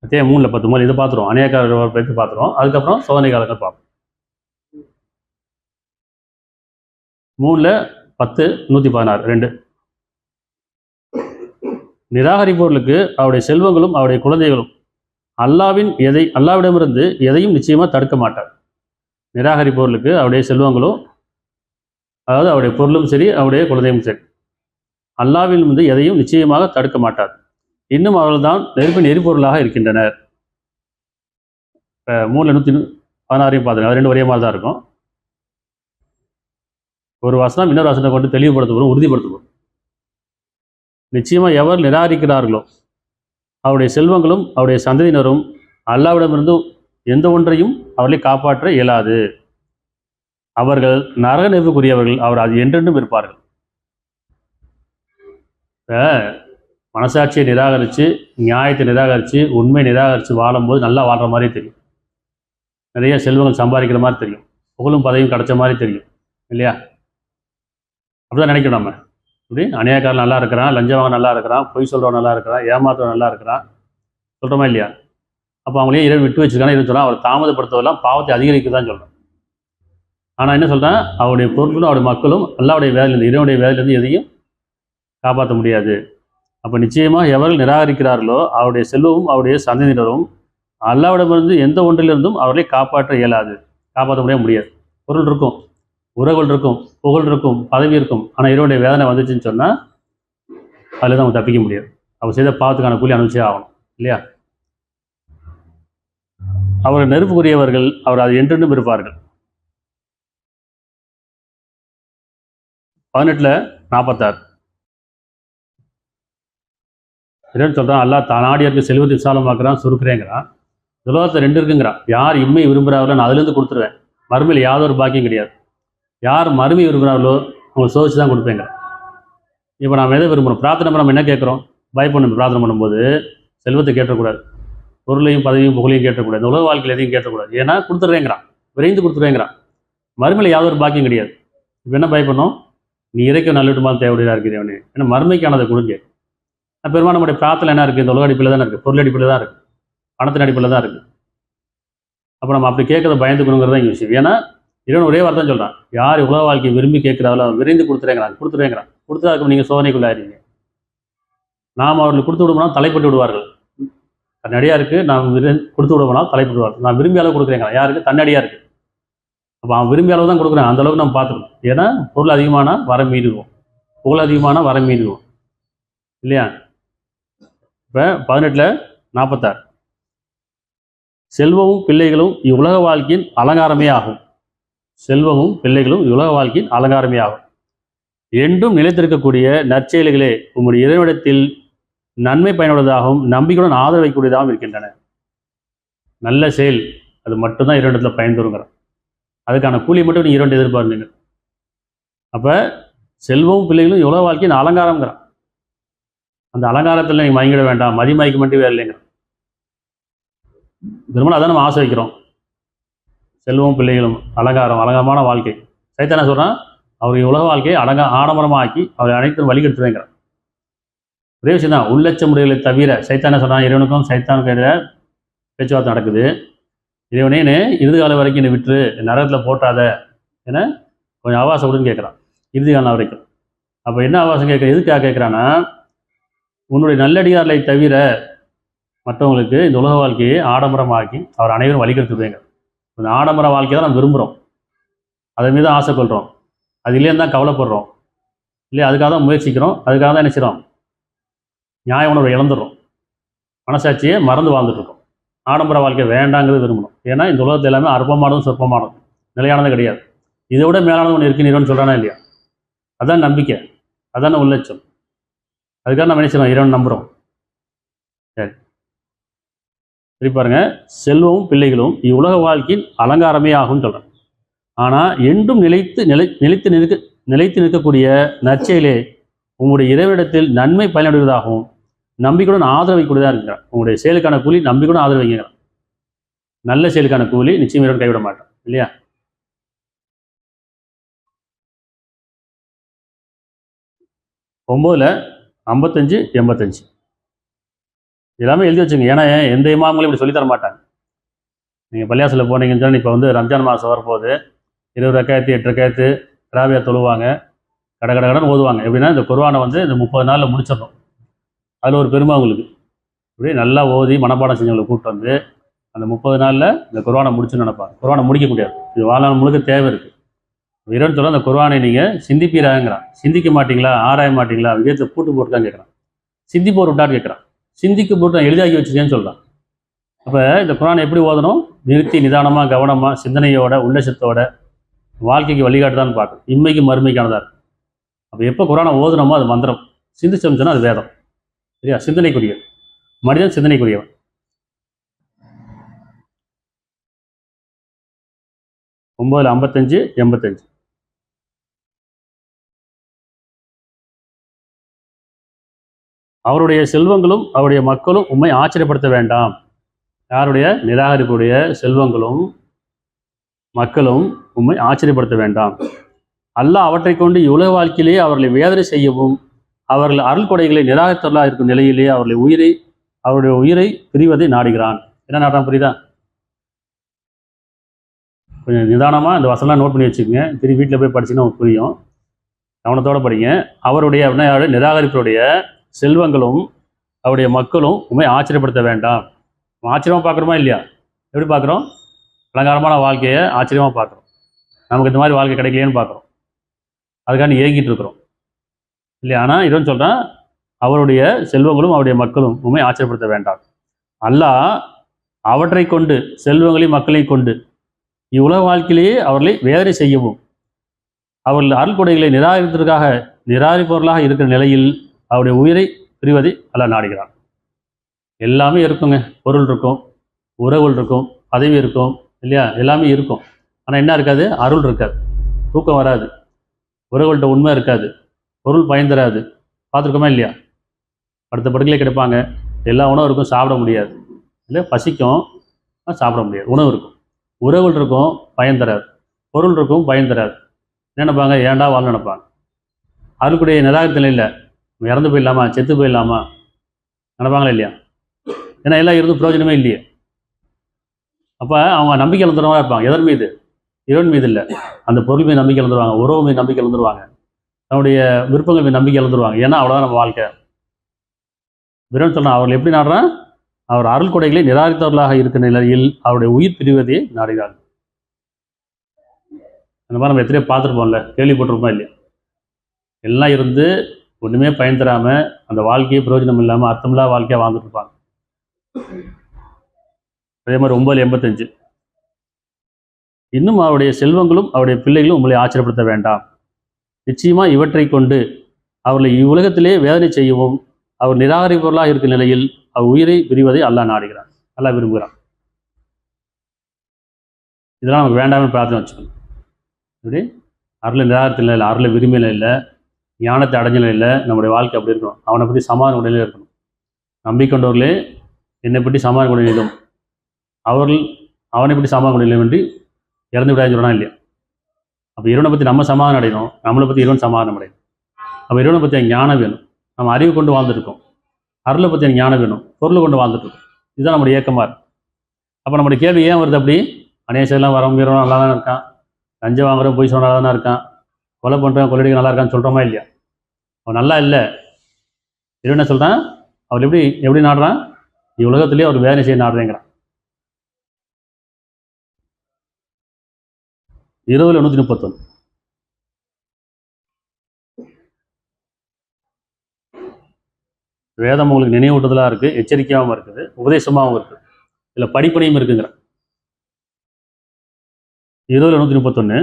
அதே 3:10 இதை பார்த்துருவோம், அநேகக்காரர் பற்றி பார்த்துருவோம். அதுக்கப்புறம் சோதனை காலங்கள் பார்ப்போம். 3:10 116 2. நிராகரிப்பவர்களுக்கு அவருடைய செல்வங்களும் அவருடைய குழந்தைகளும் அல்லாவிடமிருந்து எதையும் நிச்சயமாக தடுக்க மாட்டார். நிராகரிப்பவர்களுக்கு அவருடைய செல்வங்களும், அதாவது அவருடைய பொருளும் சரி, அவருடைய குழந்தையும் சரி, அல்லாவிலிருந்து எதையும் நிச்சயமாக தடுக்க மாட்டார். இன்னும் அவர்கள் தான் நெருப்பின் எரிபொருளாக இருக்கின்றனர். இப்போ 3:116 பார்த்துருங்க, அது 2 ஒரே மாதிரி தான் இருக்கும். ஒரு வசனம் இன்னொரு வசனத்தை கொண்டு தெளிவுபடுத்தப்படும், உறுதிப்படுத்தப்படும். நிச்சயமாக எவர் நிராகரிக்கிறார்களோ அவருடைய செல்வங்களும் அவருடைய சந்ததியினரும் அல்லாவிடமிருந்து எந்த ஒன்றையும் அவர்களை காப்பாற்ற இயலாது. அவர்கள் நரக நெருப்புக்குரியவர்கள், அவர் அது என்றென்றும் இருப்பார்கள். மனசாட்சியை நிராகரித்து, நியாயத்தை நிராகரித்து, உண்மை நிராகரித்து வாழும்போது நல்லா வாழ்கிற மாதிரி தெரியும். நிறைய செல்வங்கள் சம்பாதிக்கிற மாதிரி தெரியும், புகழும் பதவியும் கிடைச்ச மாதிரி தெரியும் இல்லையா? அப்படிதான் நினைக்கணும் நம்ம. இப்படி அநியாயக்காரன் நல்லா இருக்கிறான், லஞ்சம் வாங்க நல்லா இருக்கிறான், பொய் சொல்கிறவன் நல்லா இருக்கிறான், ஏமாத்துறவன் நல்லா இருக்கிறான் சொல்கிறோமா இல்லையா? அப்போ அவங்களே இறைவன் விட்டு வச்சுருக்கானே சொன்னால் அவர் தாமதப்படுத்துவதெல்லாம் பாவத்தை அதிகரிக்க தான் சொல்கிறேன். ஆனால் என்ன சொல்கிறேன், அவருடைய பொருட்களும் அவருடைய மக்களும் அல்லாவுடைய வேலையிலிருந்து, இறைவனுடைய வேலையிலிருந்து எதையும் காப்பாற்ற முடியாது. அப்போ நிச்சயமாக எவர்கள் நிராகரிக்கிறார்களோ அவருடைய செல்வமும் அவருடைய சந்ததியினரும் அல்லாவிடமிருந்து எந்த ஒன்றிலிருந்தும் அவர்களை காப்பாற்ற இயலாது, காப்பாற்ற முடியாது. பொருள் இருக்கும், உறவுகள் இருக்கும், புகழ் இருக்கும், பதவி இருக்கும், ஆனால் இறைவனுடைய வேதனை வந்துச்சுன்னு சொன்னால் அதில் தான் அவங்க தப்பிக்க முடியாது. அவங்க செய்த பாவத்துக்கான கூலி அனுப்பிச்சே ஆகணும் இல்லையா? அவர் நெருப்புக்குரியவர்கள், அவர் அது என்றென்றும் இருப்பார்கள். 18:46 இறைவன் சொல்கிறான், அல்லாஹ் தானாடியாருக்கு செல்வத்தை விசாலமாக்குறான், சுருக்குறேங்கிறான். உலகத்தில் 2 இருக்குங்கிறான். யார் இம்மை விரும்புகிறார்களோ நான் அதுலேருந்து கொடுத்துருவேன், மறுமையில் யாதொரு பாக்கியம் கிடையாது. யார் மறுமை விரும்புகிறார்களோ அவங்க சோதிச்சு தான் கொடுப்பேங்க. இப்போ நாம் எதை விரும்புகிறோம்? பிரார்த்தனை நம்ம என்ன கேட்குறோம்? பயப்படணும். பிரார்த்தனை பண்ணும்போது செல்வத்தை கேட்டக்கூடாது, பொருளையும் பதவியும் புகழையும் கேட்டக்கூடாது, இந்த உலக வாழ்க்கையில் எதையும் கேட்டக்கூடாது. ஏன்னா கொடுத்துட்றேங்கிறான், விரைந்து கொடுத்துட்றேங்கிறான். மறுமையில் யாதொரு பாக்கியம் கிடையாது. இப்போ என்ன பயப்படணும்? நீ இறைக்க நல்லிடமாக தேவையாக இருக்கிறவனே, ஏன்னா மறுமைக்கானதை கொடுங்க. பெரும்பாலும் நம்முடைய பிரார்த்தனை என்ன இருக்குது? இந்த உலக அடிப்பில் தான் இருக்குது, பொருள் அடிப்பில் தான் இருக்குது, பணத்தின் அடிப்பில் தான் இருக்குது. அப்போ நம்ம அப்படி கேட்கறத பயந்துக்கணுங்கிறது தான் இங்கே விஷயம். ஏன்னா இறைவன் ஒரே வார்த்தை சொல்கிறான், யார் உலக வாழ்க்கையை விரும்பி கேட்குறாங்களோ விரைந்து கொடுத்துறேங்கிறான். கொடுத்துறாக்க நீங்கள் சோதனைக்குள்ளாயிருங்க. நாம் அவர்களுக்கு கொடுத்து விடுவோம்னா தலைப்பட்டு விடுவார்கள். தன்னடியாக இருக்குது, நாம் கொடுத்து விடுவோம்னா தலைப்பட்டு விடுவார்கள். நான் விரும்பி அளவு கொடுக்குறேங்கிறான். யாருக்கு? தன்னடியாக இருக்குது. அப்போ அவன் விரும்பிய அளவு தான் கொடுக்குறான், அந்த அளவுக்கு நம்ம பார்த்துக்கணும். ஏன்னா பொருள் அதிகமானால் வர மீறிடுவோம், புகழ் அதிகமானால் வர மீறிடுவோம் இல்லையா? இப்போ 18:46 செல்வமும் பிள்ளைகளும் இவ்வுலக வாழ்க்கையின் அலங்காரமே ஆகும். செல்வமும் பிள்ளைகளும் இவ்வுலக வாழ்க்கையின் அலங்காரமே ஆகும். என்றும் நிலைத்திருக்கக்கூடிய நற்செயல்களே உம்முடைய இறைவனிடத்தில் நன்மை பயனுள்ளதாகவும் நம்பிக்கையுடன் ஆதரவு வைக்கக்கூடியதாகவும் இருக்கின்றன. நல்ல செயல் அது மட்டும்தான் இறைவனிடத்தில் பயன் தருங்கிறான். அதுக்கான கூலி மட்டும் நீ இறைவன் எதிர்பார்ந்தீங்க. அப்போ செல்வமும் பிள்ளைகளும் இவ்வுலக வாழ்க்கையின் அலங்காரங்கிறான். அந்த அலங்காரத்தில் நீங்கள் மயங்கிட வேண்டாம், மதிமயக்க மட்டும் வேறு இல்லைங்கிறான். திருமணம் அதான் நம்ம ஆசை வைக்கிறோம். செல்வம் பிள்ளைகளும் அலங்காரமான வாழ்க்கை. சைத்தான சொல்கிறான், அவர் உலக வாழ்க்கையை ஆடம்பரமாக ஆக்கி அவரை அனைத்தும் வழிகெடுத்துவேங்கிறான். ஒரே விஷயம் தான், உள்ளச்ச முறைகளை தவிர. சைத்தான சொல்கிறான், இறைவனுக்கும் சைத்தானுக்கும் இடையில பேச்சுவார்த்தை நடக்குது. இறைவனே இறுதி காலம் வரைக்கும் என்னை விட்டு நரகத்தில் போட்டாத என கொஞ்சம் ஆபாசம் கொடுன்னு கேட்குறான், இறுதி காலம் வரைக்கும். அப்போ என்ன ஆபாசம் எதுக்காக கேட்குறான்னா, உன்னுடைய நல்லடியார்களை தவிர மற்றவங்களுக்கு இந்த உலக வாழ்க்கையை ஆடம்பரமாக்கி அவர் அனைவரும் வழிகெடுத்துவேங்க. இந்த ஆடம்பர வாழ்க்கையை தான் நம்ம விரும்புகிறோம், அதன் மீது ஆசை கொள்கிறோம், அது இல்லைன்னு தான் கவலைப்படுறோம் இல்லையா? அதுக்காக தான் முயற்சிக்கிறோம், அதுக்காக தான் நினைச்சிடும், நியாய உணர்வை இழந்துடுறோம், மனசாட்சியை மறந்து வாழ்ந்துட்டுருக்கோம். ஆடம்பர வாழ்க்கை வேண்டாங்கிறது விரும்பணும். ஏன்னா இந்த உலகத்தில் எல்லாமே அற்பமானதும் சொற்பமானதும் நிலையானது கிடையாது. இதை விட மேலானது ஒன்று இருக்குன்னு சொல்கிறானா இல்லையா? அதான் நம்பிக்கை, அதான் உள்ளட்சம். அதுக்காக நம்ம நினைச்சிடும், இறைவன் நம்புகிறோம். சரி பாருங்க, செல்வமும் பிள்ளைகளும் இவ்வுலக வாழ்க்கையின் அலங்காரமே ஆகும்னு சொல்கிறேன். ஆனால் என்றும் நிலைத்து நிற்கக்கூடிய நற்செயலே உங்களுடைய இறைவனிடத்தில் நன்மை பயனடைவதாகவும் நம்பிக்கையுடன் ஆதரவு வைக்கக்கூடியதாக இருக்கிறார். உங்களுடைய செயலுக்கான கூலி நம்பிக்கையுடன் ஆதரவு வைக்கிறார். நல்ல செயலுக்கான கூலி நிச்சயம் இறைவன் கைவிட மாட்டோம் இல்லையா? ஒம்போதுல 55, 85 எல்லாமே எழுதி வச்சுங்க. ஏன்னா எந்த இமாம்களும் இப்படி சொல்லித்தர மாட்டாங்க. நீங்கள் பள்ளியாசலில் போனீங்கன்னு சொன்னால், இப்போ ரம்ஜான் மாதம் வரப்போகுது, 20 ரக்காயத்து 8 ரக்காயத்து ராவியா தொழுவாங்க, கடன் ஓதுவாங்க. எப்படின்னா இந்த குர்ஆனை இந்த 30 நாளில் முடிச்சிடணும். அதில் ஒரு பெருமை அவங்களுக்கு. இப்படி நல்லா ஓதி மனப்பாடம் செஞ்சவங்களை கூப்பிட்டு அந்த 30 நாளில் இந்த குர்ஆனை முடிச்சுன்னு நினைப்பாங்க. குர்ஆனை முடிக்க முடியாது, இது வாழ்நாள் முழுக்க தேவை இருக்குது. இறைவன் சொல்ல, அந்த குர்ஆனை நீங்கள் சிந்திப்பீராங்கிறான். சிந்திக்க மாட்டீங்களா, ஆராய மாட்டீங்களா, விஜயத்தை பூட்டு போட்டுதான் கேட்குறான். சிந்திப்போர் விட்டான்னு கேட்குறான். சிந்திக்கு போட்டு நான் எளிதாக்கி வச்சுக்கேன்னு சொல்கிறான். அப்போ இந்த குர்ஆனை எப்படி ஓதணும்? நிறுத்தி நிதானமாக கவனமாக சிந்தனையோட உள்ளச்சத்தோட வாழ்க்கைக்கு வழிகாட்டுதான்னு பார்க்கணும். இம்மைக்கு மறுமைக்கானதாக இருக்கும். அப்போ எப்போ குர்ஆனை ஓதுனமோ அது மந்திரம், சிந்திச்சோம்னா அது வேதம் சரியா? சிந்தனைக்குரிய மனிதன், சிந்தனைக்குரியவன். ஒன்பதுல 55, 85 அவருடைய செல்வங்களும் அவருடைய மக்களும் உம்மை ஆச்சரியப்படுத்த வேண்டாம். யாருடைய? நிராகரிப்புடைய செல்வங்களும் மக்களும் உம்மை ஆச்சரியப்படுத்த வேண்டாம். அல்லாஹ் அவற்றை கொண்டு உலக வாழ்க்கையிலேயே அவர்களை வேதனை செய்யவும் அவர்கள் அருள் கொடைகளை நிராகரித்தவர்களாக இருக்கும் நிலையிலே அவருடைய உயிரை பிரிவதை நாடுகிறான். என்ன நாடான் புரியுதா? கொஞ்சம் நிதானமாக இந்த வசனம்லாம் நோட் பண்ணி வச்சுக்கோங்க. திரும்பி வீட்டில் போய் படிச்சுன்னா உங்களுக்கு புரியும். கவனத்தோடு படிங்க. அவருடைய நிராகரிப்புடைய செல்வங்களும் அவருடைய மக்களும் உண்மை ஆச்சரியப்படுத்த வேண்டாம். ஆச்சரியமாக பார்க்குறோமா இல்லையா? எப்படி பார்க்குறோம்? அலங்காரமான வாழ்க்கையை ஆச்சரியமாக பார்க்குறோம். நமக்கு இந்த மாதிரி வாழ்க்கை கிடைக்கலையேன்னு பார்க்குறோம். அதுக்காண்டி ஏங்கிட்டு இருக்கிறோம் இல்லையா? ஆனால் இவன் சொல்கிறான், அவருடைய செல்வங்களும் அவருடைய மக்களும் உண்மை ஆச்சரியப்படுத்த வேண்டாம். அல்லாஹ் அவற்றை கொண்டு, செல்வங்களையும் மக்களையும் கொண்டு இவ்வுலக வாழ்க்கையிலேயே அவர்களை வேதனை செய்யவும் அவர்கள் அருள் கொடைகளை நிராகரிப்பவர்களாக இருக்கிற நிலையில் அவருடைய உயிரை பிரிவதை அல்லாஹ் நாடுகிறான். எல்லாமே இருக்குங்க. பொருள் இருக்கும், உறவுகள் இருக்கும், பதவி இருக்கும் இல்லையா? எல்லாமே இருக்கும். ஆனால் என்ன இருக்காது? அருள் இருக்காது, தூக்கம் வராது, உறவுகள்கிட்ட உண்மை இருக்காது, பொருள் பயன் தராது. பார்த்துருக்கோமா இல்லையா? அடுத்த படுக்கையிலே கிடப்பாங்க, எல்லா உணவும் இருக்கும், சாப்பிட முடியாது இல்லை, பசிக்கும், சாப்பிட முடியாது. உணவு இருக்கும், உறவுகள் இருக்கும், பயன் தராது, பொருள் இருக்கும், பயன் தராது. என்ன நினைப்பாங்க? ஏண்டா வாழ் நினைப்பாங்க. அருள்குடைய நிராகரித்தல் இல்லை, இறந்து போயிடலாமா, செத்து போயிடலாமா நினைப்பாங்களா இல்லையா? ஏன்னா எல்லாம் இருந்தும் பிரயோஜனமே இல்லையே. அப்போ அவங்க நம்பிக்கை இழந்துருவாங்க இருப்பாங்க. எதன் மீது? இறைவன் மீது இல்லை, அந்த பொருள் மீது நம்பிக்கை இழந்துருவாங்க, உறவு மீது நம்பிக்கை இழந்துருவாங்க, நம்முடைய விருப்பங்கள் மீது நம்பிக்கை இழந்துருவாங்க. ஏன்னா அவ்வளோதான் நம்ம வாழ்க்கை. இறைவன் சொன்னால் அவர்கள் எப்படி நாடுறான்? அவர் அருள் கொடைகளை நிராகரித்தவர்களாக இருக்கிற நிலையில் அவருடைய உயிர் பிரிவதையே நாடுகிறார். அந்த மாதிரி நம்ம எத்தனையோ பார்த்துருப்போம்ல, கேள்விப்பட்டிருப்போம் இல்லையா? எல்லாம் இருந்து ஒன்றுமே பயன் தராமல் அந்த வாழ்க்கையே பிரயோஜனம் இல்லாமல் அர்த்தமில்லாத வாழ்க்கையாக வாழ்ந்துட்டு இருப்பாங்க. அதே மாதிரி 9:85 இன்னும் அவருடைய செல்வங்களும் அவருடைய பிள்ளைகளும் உங்களை ஆச்சரியப்படுத்த வேண்டாம். நிச்சயமாக இவற்றை கொண்டு அவர்களை இவ்வுலகத்திலே வேதனை செய்யவும் அவர் நிராகரிப்பவர்களாக இருக்கிற நிலையில் அவர் உயிரை பிரிவதை அல்லாஹ் நாடுகிறான், அல்லாஹ் விரும்புகிறான். இதெல்லாம் நமக்கு வேண்டாம்னு பிரார்த்தனை வச்சுக்கணும். இப்படி அருளை நிராகரித்த நிலையில், அருளை விரும்பிய நிலையில், ஞானத்தை அடைஞ்ச நிலையில் நம்முடைய வாழ்க்கை அப்படி இருக்கணும். அவனை பற்றி சமாதான உடனே இருக்கணும். நம்பிக்கொண்டவர்களே என்னை பற்றி சமாதான உடனேயும் அவர்கள் அவனை பற்றி சமாதான உடனேயும் என்று இறந்து விடாதுன்னு சொன்னா இல்லையா? அப்போ இறைவனை பற்றி நம்ம சமாதானம் அடையணும், நம்மளை பற்றி இறைவன் சமாதானம் அடையணும். அப்போ இறைவனை பற்றி ஞானம் வேணும். நம்ம அறிவு கொண்டு வாழ்ந்துருக்கோம். அருளை பற்றி ஞானம் வேணும், பொருளை கொண்டு வாழ்ந்துட்டுருக்கோம். இதுதான் நம்முடைய இயக்கமாக இருக்கும். அப்போ நம்முடைய கேள்வி ஏன் வருது? அப்படி அநேசெல்லாம் வர முடியறவன் நல்லா தானே இருக்கான், லஞ்சம் வாங்குறவன் போய் சொன்னா தானே இருக்கான், கொலை பண்ணுறவன் கொள்ளடிக்க நல்லா இருக்கான்னு சொல்கிறோமா இல்லையா? அவன் நல்லா இல்லை. இறைவன் சொல்கிறான், அவர் எப்படி நாடுறான்? உலகத்திலேயே அவர் வேதனை செய்ய நாடுறேங்கிறான். 20:131 வேதம் உங்களுக்கு நினைவூட்டுதலாக இருக்குது, எச்சரிக்கையாகவும் இருக்குது, உபதேசமாகவும் இருக்குது, இதில் படிப்பனையும் இருக்குங்கிற. 20:131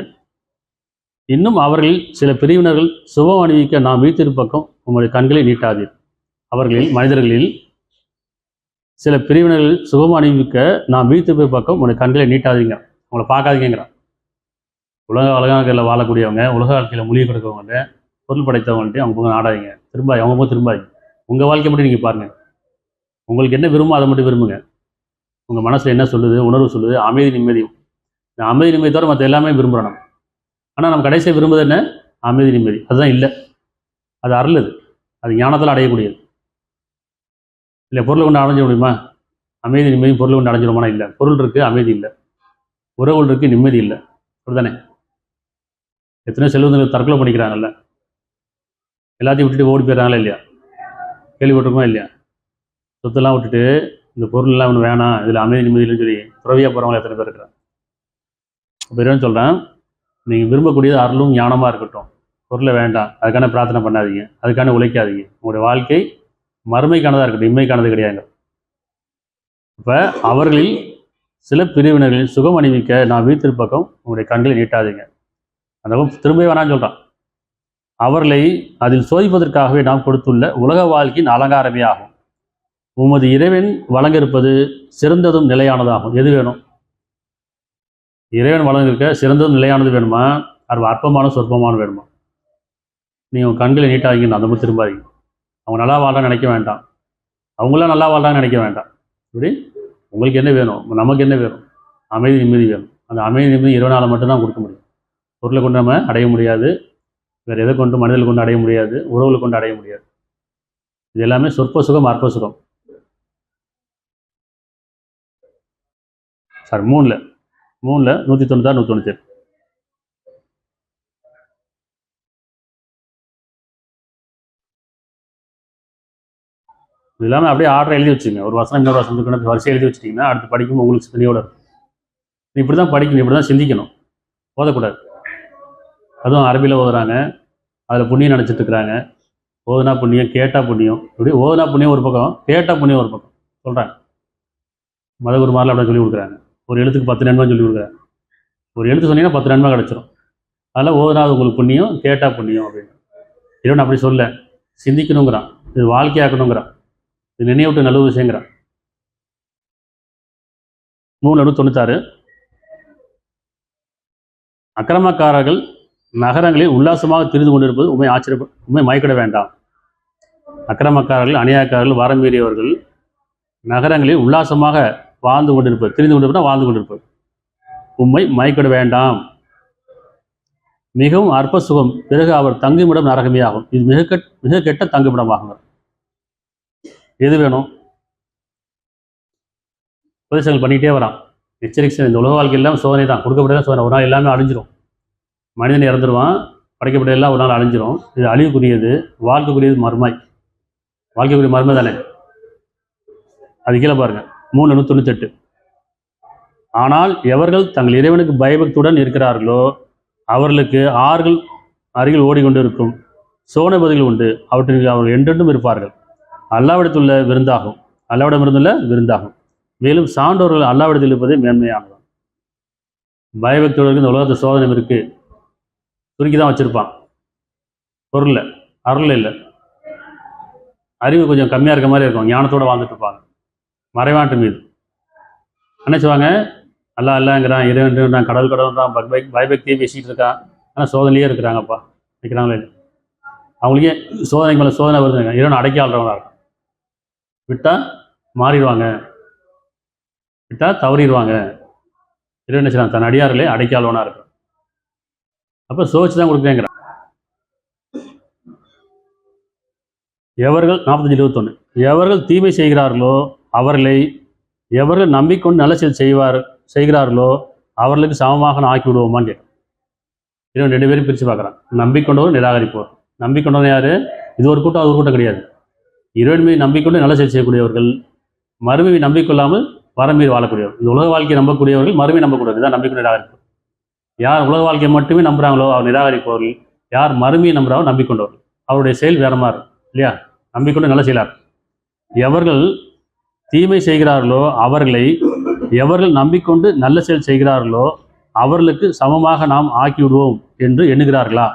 இன்னும் அவர்களில் சில பிரிவினர்கள் சுபம் அணிவிக்க நாம் வீட்டிற்பக்கம் உங்களுடைய கண்களை நீட்டாதீர். அவர்களில் மனிதர்களில் சில பிரிவினர்கள் சுபம் அணிவிக்க நாம் வீட்டிற்கு பக்கம் உங்களுடைய கண்களை நீட்டாதீங்க, உங்களை பார்க்காதீங்கிறான். உலக வாழ்க்கையில் வாழக்கூடியவங்க, உலக வாழ்க்கையில் மூழ்கி கொடுக்கவங்க, பொருள் படைத்தவங்கள்ட்ட அவங்க நாடாதீங்க, அவங்க திரும்பாதீங்க. உங்கள் வாழ்க்கை மட்டும் நீங்கள் பாருங்கள். உங்களுக்கு என்ன விரும்போ அதை மட்டும் விரும்புங்க. உங்கள் மனசில் என்ன சொல்லுது, உணர்வு சொல்லுது, அமைதி நிம்மதியும். இந்த அமைதி நிம்மதி தவிர மற்ற எல்லாமே விரும்புகிறோம் நம்ம. ஆனால் நம்ம கடைசியாக விரும்புவது என்ன? அமைதி நிம்மதி. அதுதான் இல்லை, அது அருளுது, அது ஞானத்தில் அடையக்கூடியது இல்லை. பொருளை கொண்டு அடைஞ்சிட முடியுமா? அமைதி நிம்மதி பொருளை கொண்டு அடைஞ்சிடுமானா இல்லை. பொருள் இருக்குது, அமைதி இல்லை. உறவுகள் இருக்குது, நிம்மதி இல்லை. அப்படிதானே? எத்தனையோ செல்வந்தர்கள் தற்கொலை பண்ணிக்கிறாங்கல்ல, எல்லாத்தையும் விட்டுட்டு ஓடி போயிடறாங்களா இல்லையா? கேள்விப்பட்டிருக்கோமா இல்லையா? சொத்தெல்லாம் விட்டுட்டு இந்த பொருள்லாம் ஒன்று வேணாம், இதில் அமைதி நிம்மதி இல்லைன்னு சொல்லி துறவியாக போகிறவங்க எத்தனை பேர் இருக்கிறாங்க. இப்போ என்ன சொல்கிறேன், நீங்கள் விரும்பக்கூடியது அருளும் ஞானமாக இருக்கட்டும், பொருளை வேண்டாம், அதுக்கான பிரார்த்தனை பண்ணாதீங்க, அதுக்கான உழைக்காதீங்க. உங்களுடைய வாழ்க்கை மறுமைக்கானதாக இருக்கட்டும், இம்மைக்கானது கிடையாது. இப்போ அவர்களில் சில பிரிவினர்களில் சுகம் அணிவிக்க நான் வீட்டிற்பக்கம் உங்களுடைய கண்களை நீட்டாதீங்க. அந்த திரும்ப வேணான்னு சொல்கிறான். அவர்களை அதில் சோதிப்பதற்காகவே நாம் கொடுத்துள்ள உலக வாழ்க்கையின் அலங்காரமே ஆகும். உமது இறைவன் வழங்க இருப்பது சிறந்ததும் நிலையானதாகும். எது வேணும்? இறைவன் வழங்கிருக்க சிறந்ததும் நிலையானது வேணுமா, அது அற்பமான சொற்பமான வேணுமா? நீங்கள் கண்களை நீட்டாதீங்கன்னு அந்த மாதிரி திரும்பாதீங்க. அவங்க நல்லா வாழ்றான்னு நினைக்க வேண்டாம், அவங்களாம் நல்லா வாழ்றான்னு நினைக்க வேண்டாம். இப்படி உங்களுக்கு என்ன வேணும், நமக்கு என்ன வேணும்? அமைதி நிம்மதி வேணும். அந்த அமைதி நிம்மதி இறைவனால் மட்டும்தான் கொடுக்க முடியும். பொருளை கொண்டு நம்ம அடைய முடியாது, வேறு எதை கொண்டு மனிதர்கள் கொண்டு அடைய முடியாது, உறவுகளை கொண்டு அடைய முடியாது. இது எல்லாமே சொற்ப சுகம், அற்ப சுகம். சார் 3ல் 196 197 இது எல்லாமே அப்படியே ஆர்டர் எழுதி வச்சுங்க. ஒரு வசனம் இன்னொரு வசனத்துக்கு வரிசை எழுதி வச்சுட்டிங்கன்னா அடுத்து படிக்கும் உங்களுக்கு சிந்தனையோடு இருக்கும். இப்படி தான் படிக்கணும், இப்படி தான் சிந்திக்கணும், ஓதக்கூடாது. அதுவும் அரபியில் ஓதுறாங்க, அதில் புண்ணியம் நினச்சிட்டு இருக்கிறாங்க. ஓதுனா புண்ணியம், கேட்டால் புண்ணியம். இப்படி ஓதுனா புண்ணியம் ஒரு பக்கம், கேட்டால் புண்ணியம் ஒரு பக்கம் சொல்கிறாங்க. மதகுருமாரில் அப்படி சொல்லி கொடுக்குறாங்க. ஒரு எழுத்துக்கு 10 நன்மை சொல்லி கொடுக்குறாங்க. ஒரு எழுத்து சொன்னீங்கன்னா 10 நன்மை கிடச்சிரும். அதெல்லாம் ஓதுனா அது உங்களுக்கு புண்ணியம், கேட்டால் புண்ணியம் அப்படின்னு. இறைவன் அப்படி சொல்ல, சிந்திக்கணுங்கிறான், இது வாழ்க்கையாக்கணுங்கிறான், இது நினைவுட்டு நல்ல விஷயங்கிறான். 396 அக்கிரமக்காரர்கள் நகரங்களில் உல்லாசமாக திரிந்து கொண்டிருப்பது உண்மை மயக்கிட வேண்டாம். அக்கிரமக்காரர்கள், அநியாயக்காரர்கள், வாரம் மீறியவர்கள் நகரங்களில் உல்லாசமாக வாழ்ந்து கொண்டிருப்பது, திரிந்து கொண்டிருப்பது, வாழ்ந்து கொண்டிருப்பது உண்மை மயக்கிட வேண்டாம். மிகவும் அற்ப சுகம், பிறகு அவர் தங்குமிடம் நரகமே ஆகும். இது மிக கெட்ட தங்குமிடமாகும். எது வேணும்? உபதேசங்கள் பண்ணிக்கிட்டே வரான், எச்சரிக்கை. இந்த உலக வாழ்க்கை எல்லாம் சோதனை தான், கொடுக்கப்பட்ட சோதனை. ஒரு நாள் எல்லாமே அழிஞ்சிரும், மனிதன் இறந்துருவான், படைக்கப்பட்ட எல்லாம் ஒரு நாள் அழிஞ்சிரும். இது அழிவுக்குரியது, வாழ்க்கைக்குரியது மர்மை. வாழ்க்கைக்குரிய மர்மை தானே. அது கீழே பாருங்க, 398 ஆனால் எவர்கள் தங்கள் இறைவனுக்கு பயபக்தியுடன் இருக்கிறார்களோ அவர்களுக்கு ஆறுகள் அருகில் ஓடிக்கொண்டிருக்கும் சோனபதிகள் உண்டு, அவற்றில் அவர்கள் என்றென்றும் இருப்பார்கள். அல்லாவிடத்துள்ள விருந்தாகும், அல்லாவிடமிருந்துள்ள விருந்தாகும். மேலும் சான்றோர்கள் அல்லாவிடத்தில் இருப்பதே மேன்மையாகும். பயபக்தியோடு இந்த உலகத்தை சோதனை இருக்குது, சுருக்கி தான் வச்சுருப்பான், பொருள் அருள் இல்லை, அறிவு கொஞ்சம் கம்மியாக இருக்க மாதிரி இருக்கும், ஞானத்தோடு வாழ்ந்துட்டு இருப்பாங்க. மறைவாட்டு மீது நினைச்சுவாங்க அல்லா இல்லைங்கிறான், இறைவன்றான், கடவுள் கடவுள்றான், பயபக்தியே பேசிகிட்டு இருக்கான், ஆனால் சோதனையே இருக்கிறாங்கப்பா நிற்கிறாங்களே இல்லை. அவங்களுக்கே சோதனைக்கு மேலே சோதனை வருதுங்க. இறைவன் அடக்கி ஆள்றவங்களா இருக்கும். விட்டால் மாறிடுவாங்க, விட்டால் தவறிடுவாங்க. இறைவன் நினைச்சான் தன் அடியார்களே அடக்கி ஆள்வனாக இருக்கும். அப்போ சோதிச்சு தான் கொடுக்குறேங்கிறான். எவர்கள் 45:21 எவர்கள் தீமை செய்கிறார்களோ அவர்களை எவர்கள் நம்பிக்கொண்டு நல்ல செயல் செய்கிறார்களோ அவர்களுக்கு சமமாக நான் ஆக்கி விடுவோமான்னு கேட்கும். இவன் 2 பேரும் பிரித்து பார்க்குறான். நம்பிக்கொண்டவர் நிராகரிப்போர். நம்பிக்கொண்டவன் யார்? இது ஒரு கூட்டம் அது ஒரு கூட்டம் கிடையாது. இறைவன் மீது நம்பிக்கொண்டு நல்ல செயல் செய்யக்கூடியவர்கள், மறுமையை நம்பிக்கொள்ளாமல் வரமீறி வாழக்கூடியவர்கள். இந்த உலக வாழ்க்கையை நம்பக்கூடியவர்கள், மறுமையை நம்பக்கூடியவர்கள் தான் நம்பிக்கொண்டு நிராகரிப்போர். யார் உலக வாழ்க்கையை மட்டுமே நம்புகிறாங்களோ அவர் நிராகரிப்பவர்கள், யார் மறுமையை நம்புகிறாரோ நம்பிக்கொண்டவர்கள். அவருடைய செயல் வேற மாதிரி இல்லையா? நம்பிக்கொண்டு நல்ல செயலார். எவர்கள் தீமை செய்கிறார்களோ அவர்களை எவர்கள் நம்பிக்கொண்டு நல்ல செயல் செய்கிறார்களோ அவர்களுக்கு சமமாக நாம் ஆக்கிவிடுவோம் என்று எண்ணுகிறார்களா?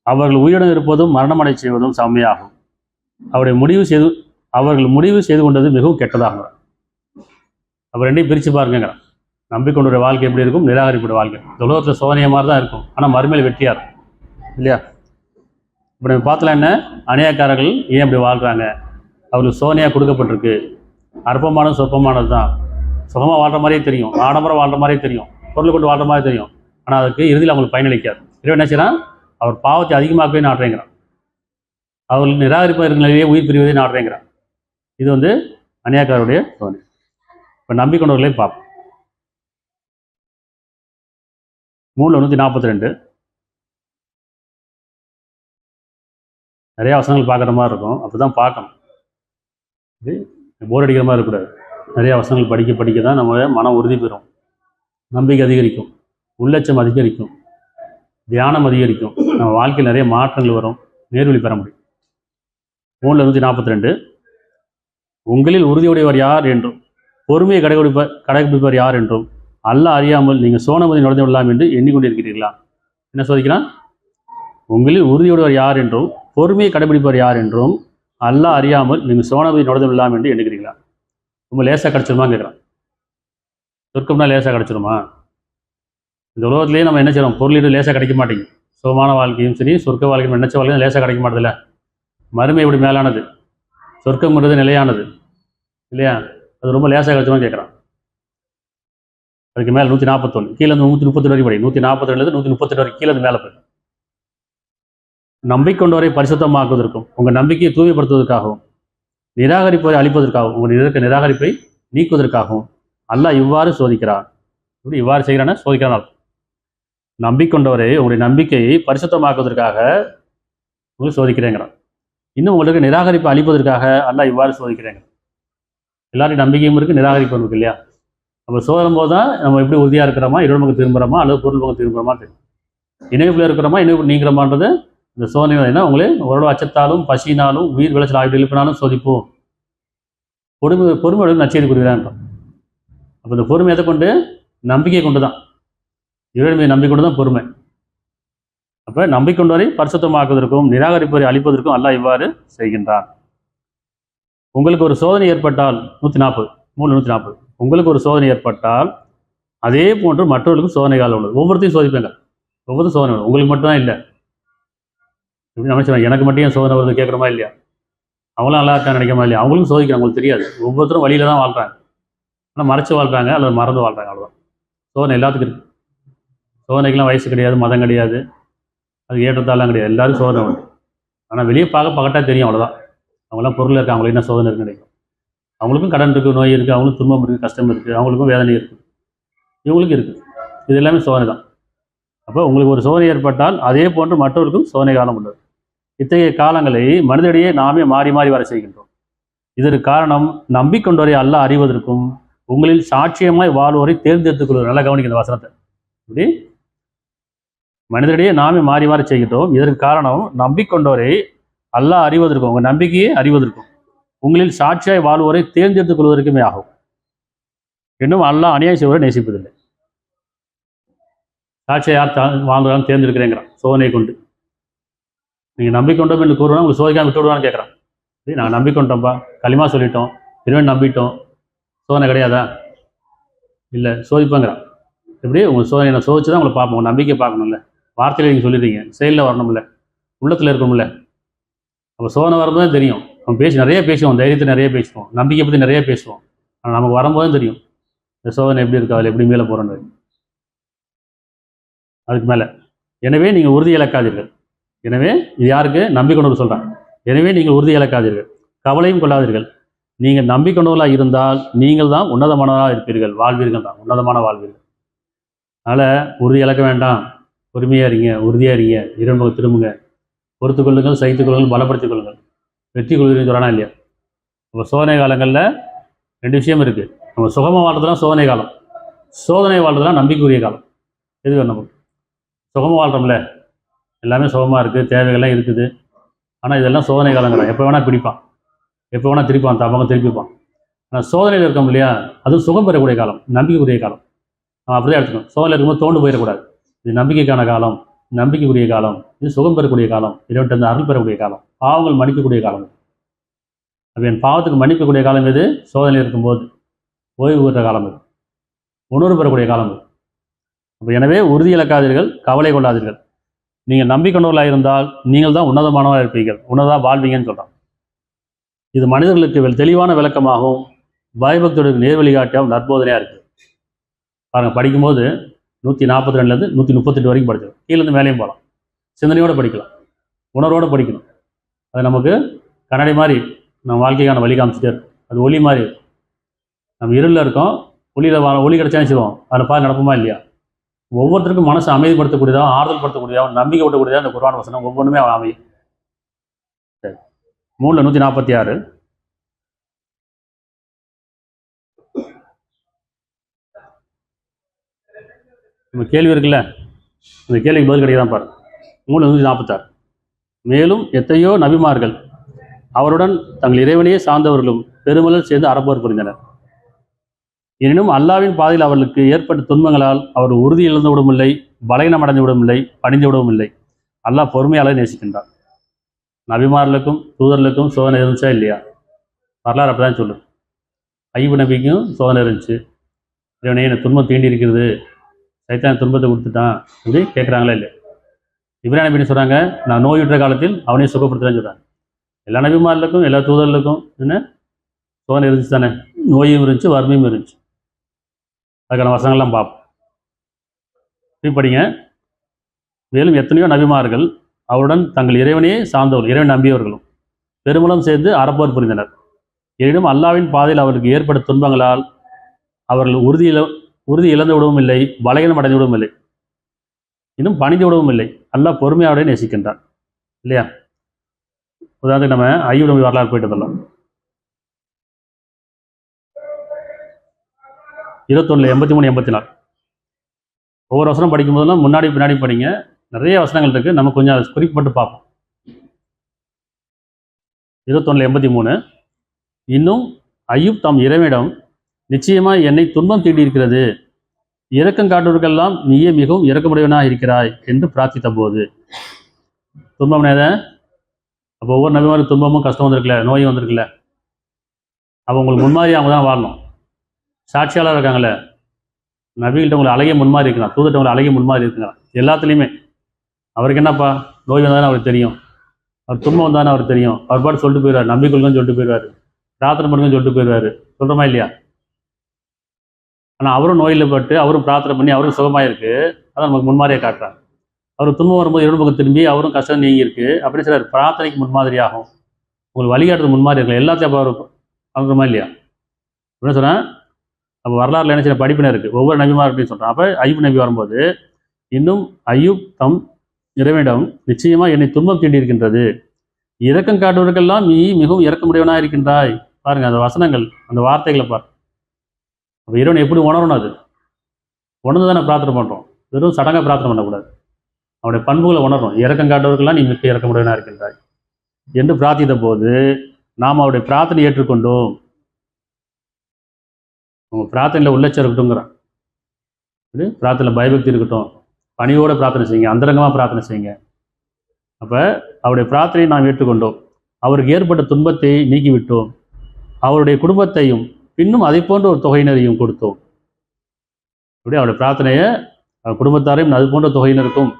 அவர்கள் உயிருடன் இருப்பதும் மரணமடை செய்வதும் சமையாகும். அவர்கள் முடிவு செய்து கொண்டது மிகவும் கெட்டதாகும். அவர் ரெண்டையும் பிரித்து பாருங்க. நம்பிக்கொண்டுடைய வாழ்க்கை எப்படி இருக்கும், நிராகரிப்புடைய வாழ்க்கை இந்த உலகத்தில் சோதனைய மாதிரி தான் இருக்கும், ஆனால் மறுமையில் வெற்றியார் இல்லையா? இப்போ நம்ம பார்த்தலாம் என்ன, அநியாயக்காரர்கள் ஏன் இப்படி வாழ்கிறாங்க? அவங்களுக்கு சோதனையாக கொடுக்கப்பட்டிருக்கு. அற்பமானது சொற்பமானது தான். சுகமாக வாழ்கிற மாதிரியே தெரியும், ஆடம்பரம் வாழ்கிற மாதிரியே தெரியும், பொருள் கொண்டு வாழ்கிற மாதிரி தெரியும், ஆனால் அதுக்கு இறுதியில் அவங்களுக்கு பயனளிக்காது. இறைவன் என்ன செய்யறான்? அவர் பாவத்தை அதிகமாகவே நாடுறேங்கிறான். அவர்கள் நிராகரிப்பாக இருக்கிற நிலையே உயிர் பிரிவதை நாடுறேங்கிறான். இது அநியாயக்காரருடைய சோதனை. இப்போ நம்பிக்கொண்டவர்களே பார்ப்போம். 3:142 நிறைய வசனங்கள் பார்க்குற மாதிரி இருக்கும். அப்படி தான் பார்க்கணும். இது போர் அடிக்கிற மாதிரி இருக்கக்கூடாது. நிறைய வசனங்கள் படிக்க படிக்க தான் நம்ம மனம் உறுதி பெறும், நம்பிக்கை அதிகரிக்கும், உள்ளட்சம் அதிகரிக்கும், தியானம் அதிகரிக்கும், நம்ம வாழ்க்கையில் நிறைய மாற்றங்கள் வரும், நேர்வழி பெற முடியும். 3:142 உங்களில் உறுதியுடையவர் யார் என்றும் பொறுமையை கடைபிடிப்பவர் யார் என்றும் அல்லாஹ் அறியாமல் நீங்கள் சோனபதி நுழைந்து விடலாம் என்று எண்ணிக்கொண்டிருக்கிறீர்களா? என்ன சோதிக்கிறான்? உங்களில் உறுதியுடையவர் யார் என்றும் பொறுமையை கடைபிடிப்பவர் யார் என்றும் அல்லாஹ் அறியாமல் நீங்கள் சோனபதி நுழைந்து விடலாம் என்று எண்ணுகிறீர்களா? ரொம்ப லேசாக கிடச்சிருமான்னு கேட்குறான். சொர்க்கம்னா லேசாக கிடச்சிருமா? இந்த உலகத்திலேயே நம்ம என்ன செய்யறோம்? பொருளீடு லேசாக கிடைக்க மாட்டேங்குது. சுகமான வாழ்க்கையும் சரி, சொர்க்க வாழ்க்கையும் நினைச்ச வாழ்க்கையும் லேசாக கிடைக்க மாட்டதில்ல. மறுமை இப்படி மேலானது, சொர்க்கம்ன்றது நிலையானது இல்லையா? அது ரொம்ப லேசாக கிடச்சிருமான்னு கேட்குறான். அதுக்கு மேலே 141 கீழே 132 வரைக்கும் படி. 142 138 வரைக்கும் கீழே மேலே போய் நம்பிக்கொண்டவரை பரிசுத்தமாக்குவதற்கும் உங்கள் நம்பிக்கையை தூய்மைப்படுத்துவதற்காகவும் நிராகரிப்பை அளிப்பதற்காகவும் உங்கள் நிராகரிப்பை நீக்குவதற்காகவும் அல்லாஹ் இவ்வாறு சோதிக்கிறார். இப்படி இவ்வாறு செய்கிறான சோதிக்கிறான். நம்பிக்கொண்டவரை உங்களுடைய நம்பிக்கையை பரிசுத்தமாக்குவதற்காக உங்களுக்கு சோதிக்கிறேங்கிறான். இன்னும் உங்களுக்கு நிராகரிப்பை அளிப்பதற்காக அல்லாஹ் இவ்வாறு சோதிக்கிறேங்க. எல்லாருடைய நம்பிக்கையும் இருக்குது, நிராகரிப்பு இருக்கு இல்லையா? நம்ம சோதனும் போது தான் நம்ம எப்படி உறுதியாக இருக்கிறோமா, இறைவன் பக்கம் திரும்புகிறோமா அல்லது பொருள் பக்கம் திரும்புகிறோமா தெரியும். இணைப்புல இருக்கிறோமா, இணைப்பு நீங்கிறோமான்றது இந்த சோதனை என்ன உங்களே ஓரளவு அச்சத்தாலும் பசியினாலும் உயிர் விளைச்சல் ஆய்வு எழுப்பினாலும் சோதிப்போம். பொறுமையோடு நச்செய்தி கூறுகிறான். அப்போ இந்த பொறுமை எதை கொண்டு? நம்பிக்கை கொண்டு தான். இறைவன் மீது நம்பிக்கை கொண்டு தான் பொறுமை. அப்போ நம்பிக்கொண்டவரை பரிசுத்தமாக்குவதற்கும் நிராகரிப்பவரை அளிப்பதற்கும் அல்லாஹ் இவ்வாறு செய்கின்றான். உங்களுக்கு ஒரு சோதனை ஏற்பட்டால் 3:140 உங்களுக்கு ஒரு சோதனை ஏற்பட்டால் அதே போன்று மற்றவர்களுக்கும் சோதனை காலம் உள்ளது. ஒவ்வொருத்தையும் சோதிப்பேங்க, ஒவ்வொருத்தரும் சோதனை வரும். உங்களுக்கு மட்டும்தான் இல்லை. எப்படி நினைச்சுவாங்க, எனக்கு மட்டும் ஏன் சோதனை வருது கேட்குறமா இல்லையா? அவங்களும் நல்லா இருக்கான்னு நினைக்கிறமா இல்லையா? அவங்களுக்கும் சோதிக்கிறாங்க, அவங்களுக்கு தெரியாது. ஒவ்வொருத்தரும் வழியில தான் வாழ்கிறாங்க, ஆனால் மறைச்சு வாழ்கிறாங்க அல்லது மறந்து வாழ்கிறாங்க. அவ்வளோதான். சோதனை எல்லாத்துக்கும் இருக்குது. சோதனைக்கெல்லாம் வயசு கிடையாது, மதம் கிடையாது, அது ஏற்றத்தாலாம் கிடையாது. எல்லாரும் சோதனை உண்டு. ஆனால் வெளியே பகட்டாக தெரியும், அவ்வளோதான். அவங்களாம் பொருள் இருக்காங்க, அவங்களுக்கு என்ன சோதனை இருக்குன்னு நினைக்கும். அவங்களுக்கும் கடன் இருக்குது, நோய் இருக்குது, அவங்களுக்கும் துன்பம் இருக்குது, கஷ்டம் இருக்குது, அவங்களுக்கும் வேதனை இருக்குது, இவங்களுக்கும் இருக்குது. இது எல்லாமே சோதனை தான். அப்போ உங்களுக்கு ஒரு சோதனை ஏற்பட்டால் அதே போன்று மற்றவருக்கும் சோதனை காலம் உள்ளது. இத்தகைய காலங்களை மனிதனிடையே நாமே மாறி மாறி வர செய்கின்றோம். இதற்கு காரணம் நம்பிக்கொண்டவரை அல்லாஹ் அறிவதற்கும் உங்களில் சாட்சியமாய் வாழ்வோரை தேர்ந்தெடுத்துக் கொள்வது. நல்லா கவனிக்க இந்த வசனத்தை. இப்படி மனிதரிடையே நாமே மாறி மாறி செய்கிட்டோம். இதற்கு காரணம் நம்பிக்கொண்டோரை அல்லாஹ் அறிவதற்கும் உங்கள் நம்பிக்கையை அறிவதற்கும் உங்களில் சாட்சியாய் வாழ்வோரை தேர்ந்தெடுத்துக் கொள்வதற்குமே ஆகும். இன்னும் அல்லாஹ் அநியாயம் செய்வதை நேசிப்பதில்லை. சாட்சியை யார் வாழ்ந்தாலும் தேர்ந்தெடுக்கிறேங்கிறான் சோதனை கொண்டு. நீங்கள் நம்பிக்கொண்டோம் என்று கூறுவோம், உங்களுக்கு சோதிக்காம விட்டு விடுவான்னு கேட்குறான். சரி, நாங்கள் நம்பிக்கொண்டோம்ப்பா, களிமா சொல்லிட்டோம், இறைவன் நம்பிட்டோம், சோதனை கிடையாதா? இல்லை, சோதிப்பாங்கிறான். எப்படி உங்கள் சோதனை நான் சோதிச்சு தான் உங்களை பார்ப்போம். உங்கள் நம்பிக்கை பார்க்கணும்ல, வார்த்தையில் நீங்கள் சொல்லிடுறீங்க, செயலில் வரணும்ல, உள்ளத்தில் இருக்கணும்ல. அப்போ சோதனை வரும்போது தான் தெரியும். நம்ம நிறைய பேசுவோம், தைரியத்தை நிறைய பேசுவோம், நம்பிக்கை பற்றி நிறைய பேசுவோம். ஆனால் நமக்கு வரும்போது தான் தெரியும் இந்த சோதனை எப்படி இருக்கா, அதில் எப்படி மேலே போகிறோன்னு. அதுக்கு மேலே எனவே நீங்கள் உறுதி இழக்காதீர்கள். எனவே இது யாருக்கு? நம்பிக்கொண்டு சொல்கிறாங்க. எனவே நீங்கள் உறுதி இழக்காதீர்கள், கவலையும் கொள்ளாதீர்கள். நீங்கள் நம்பிக்கொண்டவர்களாக இருந்தால் நீங்கள் தான் உன்னதமானவராக இருப்பீர்கள், வாழ்வீர்கள் தான் உன்னதமான வாழ்வீர்கள். அதனால் உறுதி இழக்க வேண்டாம், பொறுமையாக இருங்க, உறுதியாக இருங்க, இறைவனுக்கு திரும்புங்க, பொறுத்து கொள்ளுங்கள், சகித்துக் கொள்ளுங்கள், பலப்படுத்திக் கொள்ளுங்கள், வெற்றி கொள்வீங்கன்னு சொல்கிறானா இல்லையா? நம்ம சோதனை காலங்களில் 2 விஷயம் இருக்குது. நம்ம சுகமாக வாழ்றதுலாம் சோதனை காலம், சோதனை வாழ்றதுலாம் நம்பிக்கைக்குரிய காலம். எது வேணும்? நமக்கு சுகமாக வாழ்கிறோம்ல, எல்லாமே சுகமாக இருக்குது, தேவைகள்லாம் இருக்குது. ஆனால் இதெல்லாம் சோதனை காலங்கிறான். எப்போ வேணால் பிடிப்பான், எப்போ வேணால் திருப்பான், தப்பாக திருப்பிப்பான். ஆனால் சோதனையில் இருக்கோம் இல்லையா, அதுவும் சுகம் பெறக்கூடிய காலம், நம்பிக்கைக்குரிய காலம். நம்ம அப்படி தான் எடுத்துக்கணும். சோதனை இருக்கும்போது தோண்டு போயிடக்கூடாது. இது நம்பிக்கைக்கான காலம், நம்பிக்கைக்குரிய காலம், இது சுகம் பெறக்கூடிய காலம், இறைவன்கிட்ட அருள் பெறக்கூடிய காலம், பாவங்கள் மன்னிக்கக்கூடிய காலம். அப்போ என் பாவத்துக்கு மன்னிக்கக்கூடிய காலம் எது? சோதனையில் இருக்கும்போது ஓய்வு பெற்ற காலம் இது, உணர்வு பெறக்கூடிய காலம் இது. அப்போ எனவே உறுதி இழக்காதீர்கள், கவலை கொள்ளாதீர்கள். நீங்கள் நம்பிக்கொண்டவர்களாக இருந்தால் நீங்கள் தான் உன்னதமானவராக இருப்பீர்கள், உன்னதாக வாழ்வீங்கன்னு சொல்கிறான். இது மனிதர்களுக்கு தெளிவான விளக்கமாகவும் பயபக்தியோட நேர் வழிகாட்டியாகவும் நற்போதனையாக இருக்குது. பாருங்கள், படிக்கும்போது 142லேருந்து 138 வரைக்கும் படிச்சிடும். கீழேருந்து மேலேயும் போகலாம், சிந்தனையோடு படிக்கலாம், உணர்வோடு படிக்கணும். அது நமக்கு கண்ணாடி மாதிரி நம்ம வாழ்க்கைக்கான வழி காமிச்சிட்டே இருக்கும். அது ஒளி மாதிரி இருக்கும். நம்ம இருளில் இருக்கோம், ஒளி கிடைச்சா செய்வோம், அதில் பாரு நடக்குமா இல்லையா? ஒவ்வொருத்தருக்கும் மனசை அமைதிப்படுத்தக்கூடியதாக, ஆறுதல் படுத்தக்கூடியதாக, நம்பிக்கை விட்டக்கூடியதாக அந்த குர்ஆன் வசனம் ஒவ்வொன்றுமே அமையும். சரி, 146 நம்ம கேள்வி இருக்குல்ல, இந்த கேள்விக்கு பதில் கிடைக்குதான் பாரு. 146 மேலும் எத்தனையோ நபிமார்கள் அவருடன் தங்கள் இறைவனையே சார்ந்தவர்களும் பெருமளவில் சேர்ந்து அறப்போர் புரிந்தனர். எனினும் அல்லாவின் பாதையில் அவர்களுக்கு ஏற்பட்ட துன்பங்களால் அவர் உறுதி இழந்து விடவில்லை, பலகீனம் அடைந்து விடவில்லை, பணிந்து விடவில்லை. அல்லாஹ் பொறுமையாளரை நேசிக்கின்றார். நபிமார்களுக்கும் தூதர்களுக்கும் சோதனை இருந்துச்சா இல்லையா? வரலாறு அப்படி தான் சொல்லு. ஐயூப் நபிக்கும் சோதனை இருந்துச்சு. இவனே எனக்கு துன்பம் தீண்டி இருக்கிறது, சைத்தான் துன்பத்தை கொடுத்துட்டான் அப்படி கேட்குறாங்களா இல்லையா? இப்ராஹிம் நபின்னு சொல்கிறாங்க, நான் நோயுற்ற காலத்தில் அவனே சுகப்படுத்துறேன்னு சொல்கிறாங்க. எல்லா நபிமார்களுக்கும் எல்லா தூதர்களுக்கும் என்ன சோதனை இருந்துச்சு தானே? நோயும் இருந்துச்சு, வறுமையும் இருந்துச்சு. அதுக்கான வசனங்கள்லாம் பார்ப்போம். இப்படி படிங்க. மேலும் எத்தனையோ நபிமார்கள் அவருடன் தங்கள் இறைவனையே சார்ந்தவர்கள், இறைவன் நம்பியவர்களும் பெருமளம் சேர்ந்து அறப்போர் புரிந்தனர். எனினும் அல்லாவின் பாதையில் அவர்களுக்கு ஏற்பட்ட துன்பங்களால் அவர்கள் உறுதி இழந்து விடவும் இல்லை, பலகீனம் அடைந்து விடவும் இல்லை, இன்னும் பணிந்து விடவும் இல்லை. அல்லாஹ் பொறுமையாளரை நேசிக்கின்றான் இல்லையா? உதாரணத்துக்கு நம்ம ஐயூப் நபி வரலாறு போயிட்டு வரலாம். 21 83 84 ஒவ்வொரு வசனம் படிக்கும் போதெல்லாம் முன்னாடி பின்னாடி படிங்க. நிறைய வசனங்கள் இருக்குது, நம்ம கொஞ்சம் அதை குறிப்பிட்டு பார்ப்போம். 21 83 இன்னும் ஐயூப் தாம் இறைவனிடம், நிச்சயமாக என்னை துன்பம் தீண்டி இருக்கிறது, இரக்கம் காட்டுவதற்கெல்லாம் நீயே மிகவும் இரக்கமுடையவனாக இருக்கிறாய் என்று பிரார்த்தித்த போது. துன்பம் நேத அப்போ ஒவ்வொரு நபிமாருக்கு துன்பமும் கஷ்டம் வந்திருக்குல்ல, நோயும் வந்திருக்குல்ல. அப்போ உங்களுக்கு முன்மாதிரி அவங்க தான் வாழணும். சாட்சியாளர் இருக்காங்கல்ல, நபிகிட்ட உங்களை அழகிய முன்மாதிரி இருக்கலாம், தூதர்கிட்ட உங்களை அழகிய முன்மாதிரி இருக்கலாம். எல்லாத்துலேயுமே அவருக்கு என்னப்பா நோய் வந்தானே அவருக்கு தெரியும், அவர் துன்பம் வந்தானே அவருக்கு தெரியும். அவர் பாட்டு சொல்லிட்டு போயிடுவார், நம்பிக்கொள்ளுங்கன்னு சொல்லிட்டு போயிடுவார், பிரார்த்தனை பண்ணுங்கன்னு சொல்லிட்டு போயிடுவார். சொல்கிறோமா இல்லையா? ஆனால் அவரும் நோயில் பட்டு அவரும் பிரார்த்தனை பண்ணி அவரும் சுகமாக இருக்குது, அதான் நமக்கு முன்மாதிரியை காட்டுறாங்க. அவர் துன்பம் வரும்போது இரண்டு பக்கம் திரும்பி அவரும் கஷ்டம் நீங்கி இருக்கு அப்படின்னு சிலர் பிரார்த்தனைக்கு முன்மாதிரி ஆகும், உங்களுக்கு வழிகாட்டுறது முன்மாதிரி இருக்கலாம். எல்லாத்தையும் அப்போ அவர் பண்ணுறோமா இல்லையா? அப்படின்னு சொன்னால் அப்போ வரலாறுல என்ன சில படிப்பினர் இருக்குது, ஒவ்வொரு நபிமார் அப்படின்னு சொல்கிறான். அப்போ ஐயூப் நபி வரும்போது, இன்னும் ஐயூப் தம் இறைவனிடம், நிச்சயமாக என்னை துன்பம் தீண்டி இருக்கின்றது, இரக்கம் காட்டுவதற்கெல்லாம் நீ மிகவும் இரக்கமுடையவனாக இருக்கின்றாய். பாருங்க அந்த வசனங்கள், அந்த வார்த்தைகளை பாரு. அப்போ இறைவனை எப்படி உணரணும்? அது உணர்ந்து தானே பிரார்த்தனை பண்ணுறோம். வெறும் சடங்காக பிரார்த்தனை பண்ணக்கூடாது. அவருடைய பண்புகளை உணரணும். இறக்கம் காட்டுவதற்கெல்லாம் நீ மிக்க இறக்கமுடையவனாக இருக்கின்றாய் என்று பிரார்த்தித்த போது நாம் அவருடைய பிரார்த்தனை ஏற்றுக்கொண்டோம். உங்கள் பிரார்த்தனையில் உள்ளச்சம் இருக்கட்டும்ங்கிறான். பிரார்த்தனை பயபக்தி இருக்கட்டும், பணியோட பிரார்த்தனை செய்யுங்க, அந்தரங்கமாக பிரார்த்தனை செய்யுங்க. அப்போ அவருடைய பிரார்த்தனையை நாம் ஏற்றுக்கொண்டோம். அவருக்கு ஏற்பட்ட துன்பத்தை நீக்கிவிட்டோம். அவருடைய குடும்பத்தையும் பின்னும் அதை போன்ற ஒரு தொகையினரையும் கொடுத்தோம். அப்படி அவருடைய பிரார்த்தனையை குடும்பத்தாரையும் அது போன்ற தொகையினருக்கும்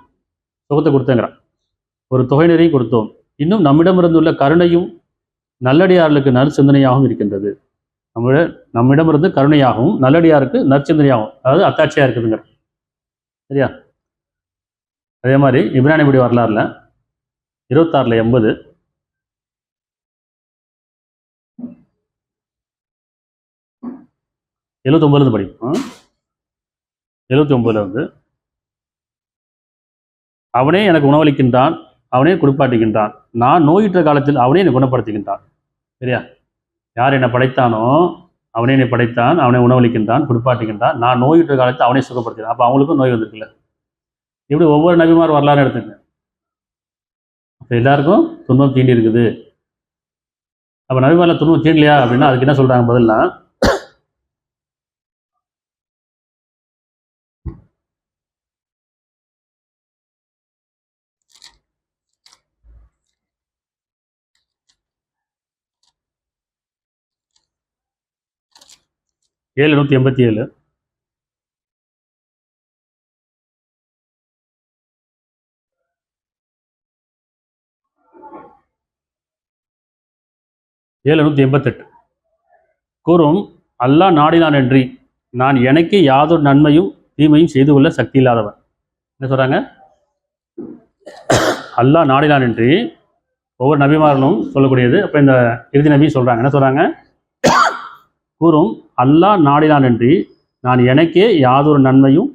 சுகத்தை கொடுத்தேங்கிறான். ஒரு தொகையினரையும் கொடுத்தோம். இன்னும் நம்மிடமிருந்துள்ள கருணையும் நல்லடியார்களுக்கு நற்சிந்தனையாகவும் இருக்கின்றது. நம்மிடமிருந்து கருணையாகவும் நல்லடியாருக்கு நற்சிந்தனையாகவும், அதாவது அத்தாட்சியாக இருக்குதுங்க. சரியா? அதே மாதிரி இப்ரானிய படி வரலாறுல 26:80 79 படிக்கும். 79 அவனே எனக்கு உணவளிக்கின்றான், அவனே குளிப்பாட்டுகின்றான், நான் நோயுற்ற காலத்தில் அவனே என்னை குணப்படுத்துகின்றான். சரியா? யார் என்னை படைத்தானோ அவனே என்னை படைத்தான், அவனை உணவளிக்கின்றான், குளிப்பாட்டுகின்றான், நான் நோயுற்ற காலத்தில் அவனே சுகப்படுத்துகிறான். அப்போ அவங்களுக்கும் நோய் வந்திருக்குல்ல. இப்படி ஒவ்வொரு நபிமார் வரலாறு எடுத்துங்க. அப்போ எல்லாருக்கும் துன்பம் தீண்டி இருக்குது. அப்போ நபிமாரில் துன்பம் தீண்டலையா அப்படின்னா அதுக்கு என்ன சொல்கிறாங்க பதில்னா, 787 788 கூறும், அல்லாஹ் நாடினான் என்று நான் எனக்கு யாதொரு நன்மையும் தீமையும் செய்து கொள்ள சக்தி இல்லாதவன். என்ன சொல்றாங்க? அல்லாஹ் நாடினான் என்று ஒவ்வொரு நபிமாரனும் சொல்லக்கூடியது. அப்போ இந்த இறுதி நபி சொல்றாங்க, என்ன சொல்றாங்க? கூறும், அல்லாஹ் நாடினான் என்று நான் எனக்கே யாதொரு நன்மையும்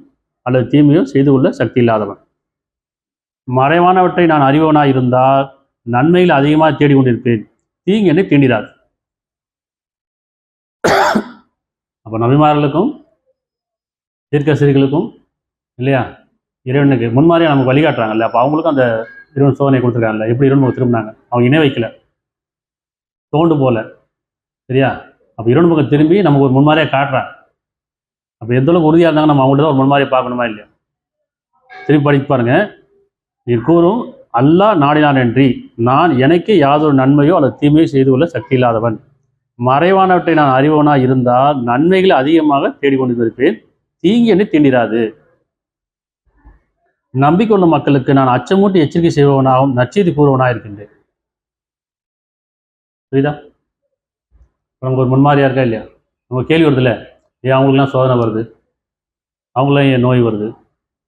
அல்லது தீமையும் செய்து கொள்ள சக்தி இல்லாதவன். மறைவானவற்றை நான் அறிவனாக இருந்தால் நன்மையில் அதிகமாக தேடிக்கொண்டிருப்பேன், தீங்கு என்னை தீண்டிடாது. அப்போ நபிமார்களுக்கும் தீர்க்கதரிசிகளுக்கும் இல்லையா, இறைவனுக்கு முன்மாதிரியாக நமக்கு வழிகாட்டுறாங்கல்ல. அப்போ அவங்களுக்கும் அந்த இறைவன் சோதனை கொடுத்துருக்காங்கல்ல. எப்படி இறைவன் திரும்பினாங்க? அவங்க இணை வைக்கல, தோண்டு போல. சரியா? அப்போ இறைவன் பக்கம் திரும்பி நமக்கு ஒரு முன்மாதிரியாக காட்டுறாங்க. அப்போ எந்த அளவுக்கு உறுதியாக இருந்தாங்க, நம்ம அவங்கள்ட்ட தான் ஒரு முன்மாதிரியை பார்க்கணுமா இல்லையா? திரும்பி படிச்சு பாருங்க. நீ கூறும், அல்லாஹ் நாடினான் என்று நான் எனக்கு யாதொரு நன்மையோ அல்லது தீமையோ செய்து கொள்ள சக்தி இல்லாதவன். மறைவானவற்றை நான் அறிவனாக இருந்தால் நன்மைகளை அதிகமாக தேடிக்கொண்டு இருப்பேன், தீங்கு என்னை தீண்டிராது. நம்பிக்கொள்ளும் மக்களுக்கு நான் அச்சமூட்டி எச்சரிக்கை செய்பவனாகவும் நற்செய்தி கூறுவனாக இருக்கின்றேன். புரியுதா? நமக்கு ஒரு முன்மாதிரியா இருக்கா இல்லையா? நம்ம கேள்வி வருதுல்ல, ஏன் அவங்களுக்குலாம் சோதனை வருது, அவங்களாம் ஏன் நோய் வருது,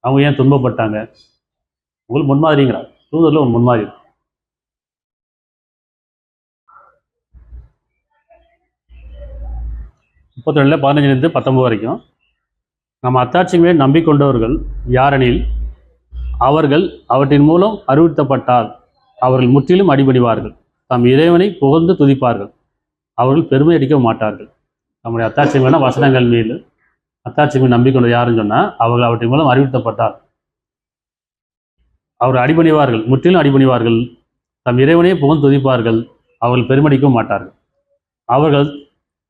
அவங்க ஏன் துன்பப்பட்டாங்க? உங்களுக்கு முன்மாதிரிங்கிறா, தூதரில் ஒரு முன்மாதிரி. 32 15 19 வரைக்கும் நம்ம அத்தாட்சிகளை நம்பிக்கொண்டவர்கள் யாரெனில் அவர்கள் அவற்றின் மூலம் அறிவுறுத்தப்பட்டால் அவர்கள் முற்றிலும் அடிபணிவார்கள், தம் இறைவனை புகழ்ந்து துதிப்பார்கள், அவர்கள் பெருமை அடிக்க மாட்டார்கள். நம்முடைய அத்தாட்சியமான வசனங்கள் மீது அத்தாட்சியங்கள் நம்பிக்கொண்டது யாருன்னு சொன்னால் அவர்கள் அவற்றின் மூலம் அறிவுறுத்தப்பட்டால் அவர்கள் அடிபணிவார்கள், முற்றிலும் அடிபணிவார்கள், தம் இறைவனையே புகழ்ந்து துதிப்பார்கள், அவர்கள் பெருமடிக்கவும் மாட்டார்கள். அவர்கள்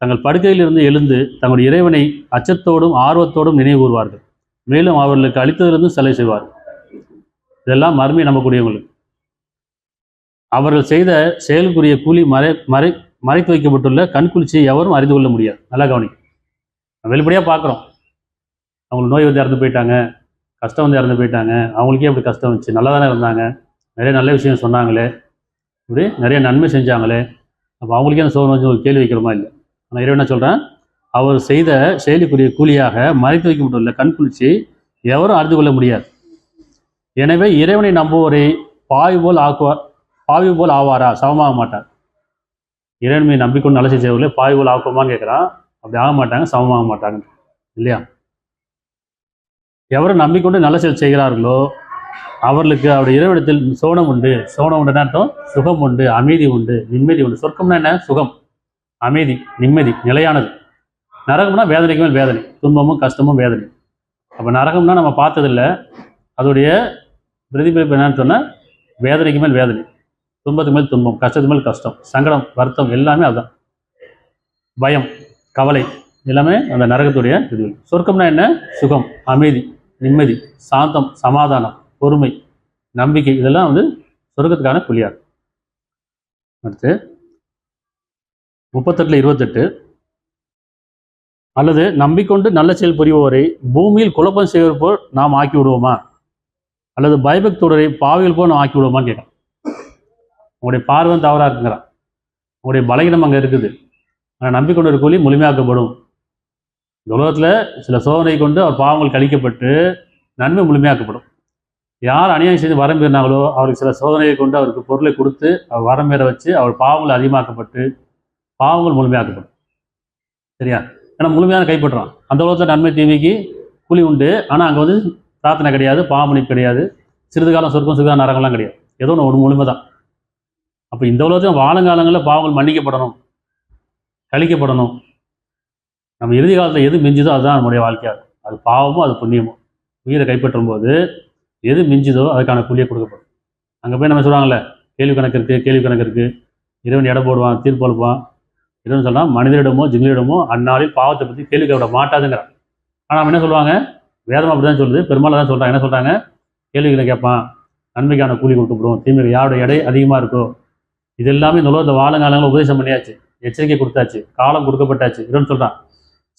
தங்கள் படுக்கையிலிருந்து எழுந்து தங்களுடைய இறைவனை அச்சத்தோடும் ஆர்வத்தோடும் நினைவு கூறுவார்கள், மேலும் அவர்களுக்கு அளித்ததிலிருந்து செலை செய்வார்கள். இதெல்லாம் மறுமை நம்பக்கூடியவங்களுக்கு. அவர்கள் செய்த செயலுக்குரிய கூலி மறைத்து வைக்கப்பட்டுள்ள கண்குளிர்ச்சியை எவரும் அறிந்து கொள்ள முடியாது. நல்லா கவனிக்க, வெளிப்படையாக பார்க்குறோம். அவங்களுக்கு நோய் வந்து இறந்து போயிட்டாங்க, கஷ்டம் வந்து இறந்து போயிட்டாங்க, அவங்களுக்கே அப்படி கஷ்டம் வந்துச்சு, நல்லா தானே இருந்தாங்க, நிறைய நல்ல விஷயம் சொன்னாங்களே, இப்படி நிறைய நன்மை செஞ்சாங்களே, அப்போ அவங்களுக்கே அந்த சோதனை வச்சு ஒரு கேள்வி வைக்கிறோமா இல்லை? ஆனால் இறைவன் என்ன சொல்கிறேன்? அவர் செய்த செயலுக்குரிய கூலியாக மறைத்து வைக்கப்பட்டுள்ள கண்குளிர்ச்சி எவரும் அறிந்து கொள்ள முடியாது. எனவே இறைவனை நம்புவோரை பாவி போல் ஆவாரா? சமமாக மாட்டார். இறைவனை நம்பிக்கொண்டு நல்ல செய்தவர்களே பாவி போல் ஆக்குமான்னு கேட்குறான். அப்படி ஆக மாட்டாங்க, சமமாக மாட்டாங்க இல்லையா? எவரும் நம்பிக்கொண்டு நல்ல செயல் செய்கிறார்களோ அவர்களுக்கு அவருடைய இறைவனத்தில் சோனம் உண்டு. சோனம் உண்டுன்னு அர்த்தம் சுகம் உண்டு, அமைதி உண்டு, நிம்மதி உண்டு. சொர்க்கம்னா என்ன? சுகம், அமைதி, நிம்மதி, நிலையானது. நரகம்னா வேதனைக்கு மேல் வேதனை, துன்பமும் கஷ்டமும் வேதனை. அப்போ நரகம்னா நம்ம பார்த்ததில்லை, அதோடைய பிரதிபலிப்பு என்னன்னு சொன்னால் வேதனைக்கு மேல் வேதனை, துன்பத்துக்கு மேல் துன்பம், கஷ்டத்துக்கு மேல் கஷ்டம், சங்கடம், வருத்தம் எல்லாமே அதுதான். பயம், கவலை எல்லாமே அந்த நரகத்துடைய இது. சொர்க்கம்னா என்ன? சுகம், அமைதி, நிம்மதி, சாந்தம், சமாதானம், பொறுமை, நம்பிக்கை, இதெல்லாம் வந்து சொர்க்கத்துக்கான புள்ளியார். அடுத்து 38:28 அல்லது நம்பிக்கொண்டு நல்ல செயல் புரிவோரை பூமியில் குழப்பம் செய்வது போல் நாம் ஆக்கி விடுவோமா, அல்லது பயபக்தோடரை பாவிகள் போல் நாம் ஆக்கி விடுவோமான்னு கேட்கலாம். உங்களுடைய பார்வை தவறாக இருக்குங்கிறான், உங்களுடைய பலகீனம் அங்கே இருக்குது, ஆனால் நம்பிக்கொண்டு ஒரு கூலி முழுமையாக்கப்படும். இந்த உலகத்தில் சில சோதனை கொண்டு அவர் பாவங்கள் கழிக்கப்பட்டு நன்மை முழுமையாக்கப்படும். யார் அநியாயம் செய்து வரம் பெறினாங்களோ அவருக்கு சில சோதனையை கொண்டு அவருக்கு பொருளை கொடுத்து அவர் வரம் பெற வச்சு அவர் பாவங்கள் அதிகமாக்கப்பட்டு பாவங்கள் முழுமையாக்கப்படும். சரியா? ஏன்னா முழுமையான கைப்பற்றுறான். அந்த உலகத்தில் நன்மை தீமைக்கு கூலி உண்டு, ஆனால் அங்கே வந்து பிரார்த்தனை கிடையாது, பாவமணிப்பு கிடையாது, சிறிது காலம் சொர்க்கம் சிறுகால நரகம்லாம் கிடையாது, ஏதோ ஒன்று முழுமை தான். அப்போ இந்த உலகத்தில் வாழுங்காலங்களில் பாவங்கள் மன்னிக்கப்படணும், கழிக்கப்படணும். நம்ம இறுதி காலத்தில் எது மிஞ்சுதோ அதுதான் நம்முடைய வாழ்க்கையாக, அது பாவமோ அது புண்ணியமோ. உயிரை கைப்பற்றும் போது எது மிஞ்சுதோ அதுக்கான கூலியை கொடுக்கப்படும். அங்கே போய் நம்ம சொல்லுவாங்கள்ல, கேள்வி கணக்கு இருக்குது, இறைவன் எடை போடுவான், தீர்ப்பு அளிப்பான். இறைவன் சொன்னால் மனிதரிடமோ ஜிங்களிடமோ அந்நாளில் பாவத்தை பற்றி கேள்வி கேட்க மாட்டாதுங்கிறான். ஆனால் நம்ம என்ன சொல்லுவாங்க, வேதம் அப்படி தான் சொல்லுது, பெரும்பாலும் தான் சொல்கிறாங்க. என்ன சொல்கிறாங்க? கேள்விகளை கேட்பான், நன்மைக்கான கூலி கொடுக்கப்படும், தீமைக்கு யாருடைய எடை அதிகமாக இருக்கோ. இது எல்லாமே இந்த உலகத்தை வாழுங்காலங்களில் உபதேசம் பண்ணியாச்சு, எச்சரிக்கை கொடுத்தாச்சு, காலம் கொடுக்கப்பட்டாச்சு. இறைவன் சொல்கிறான்,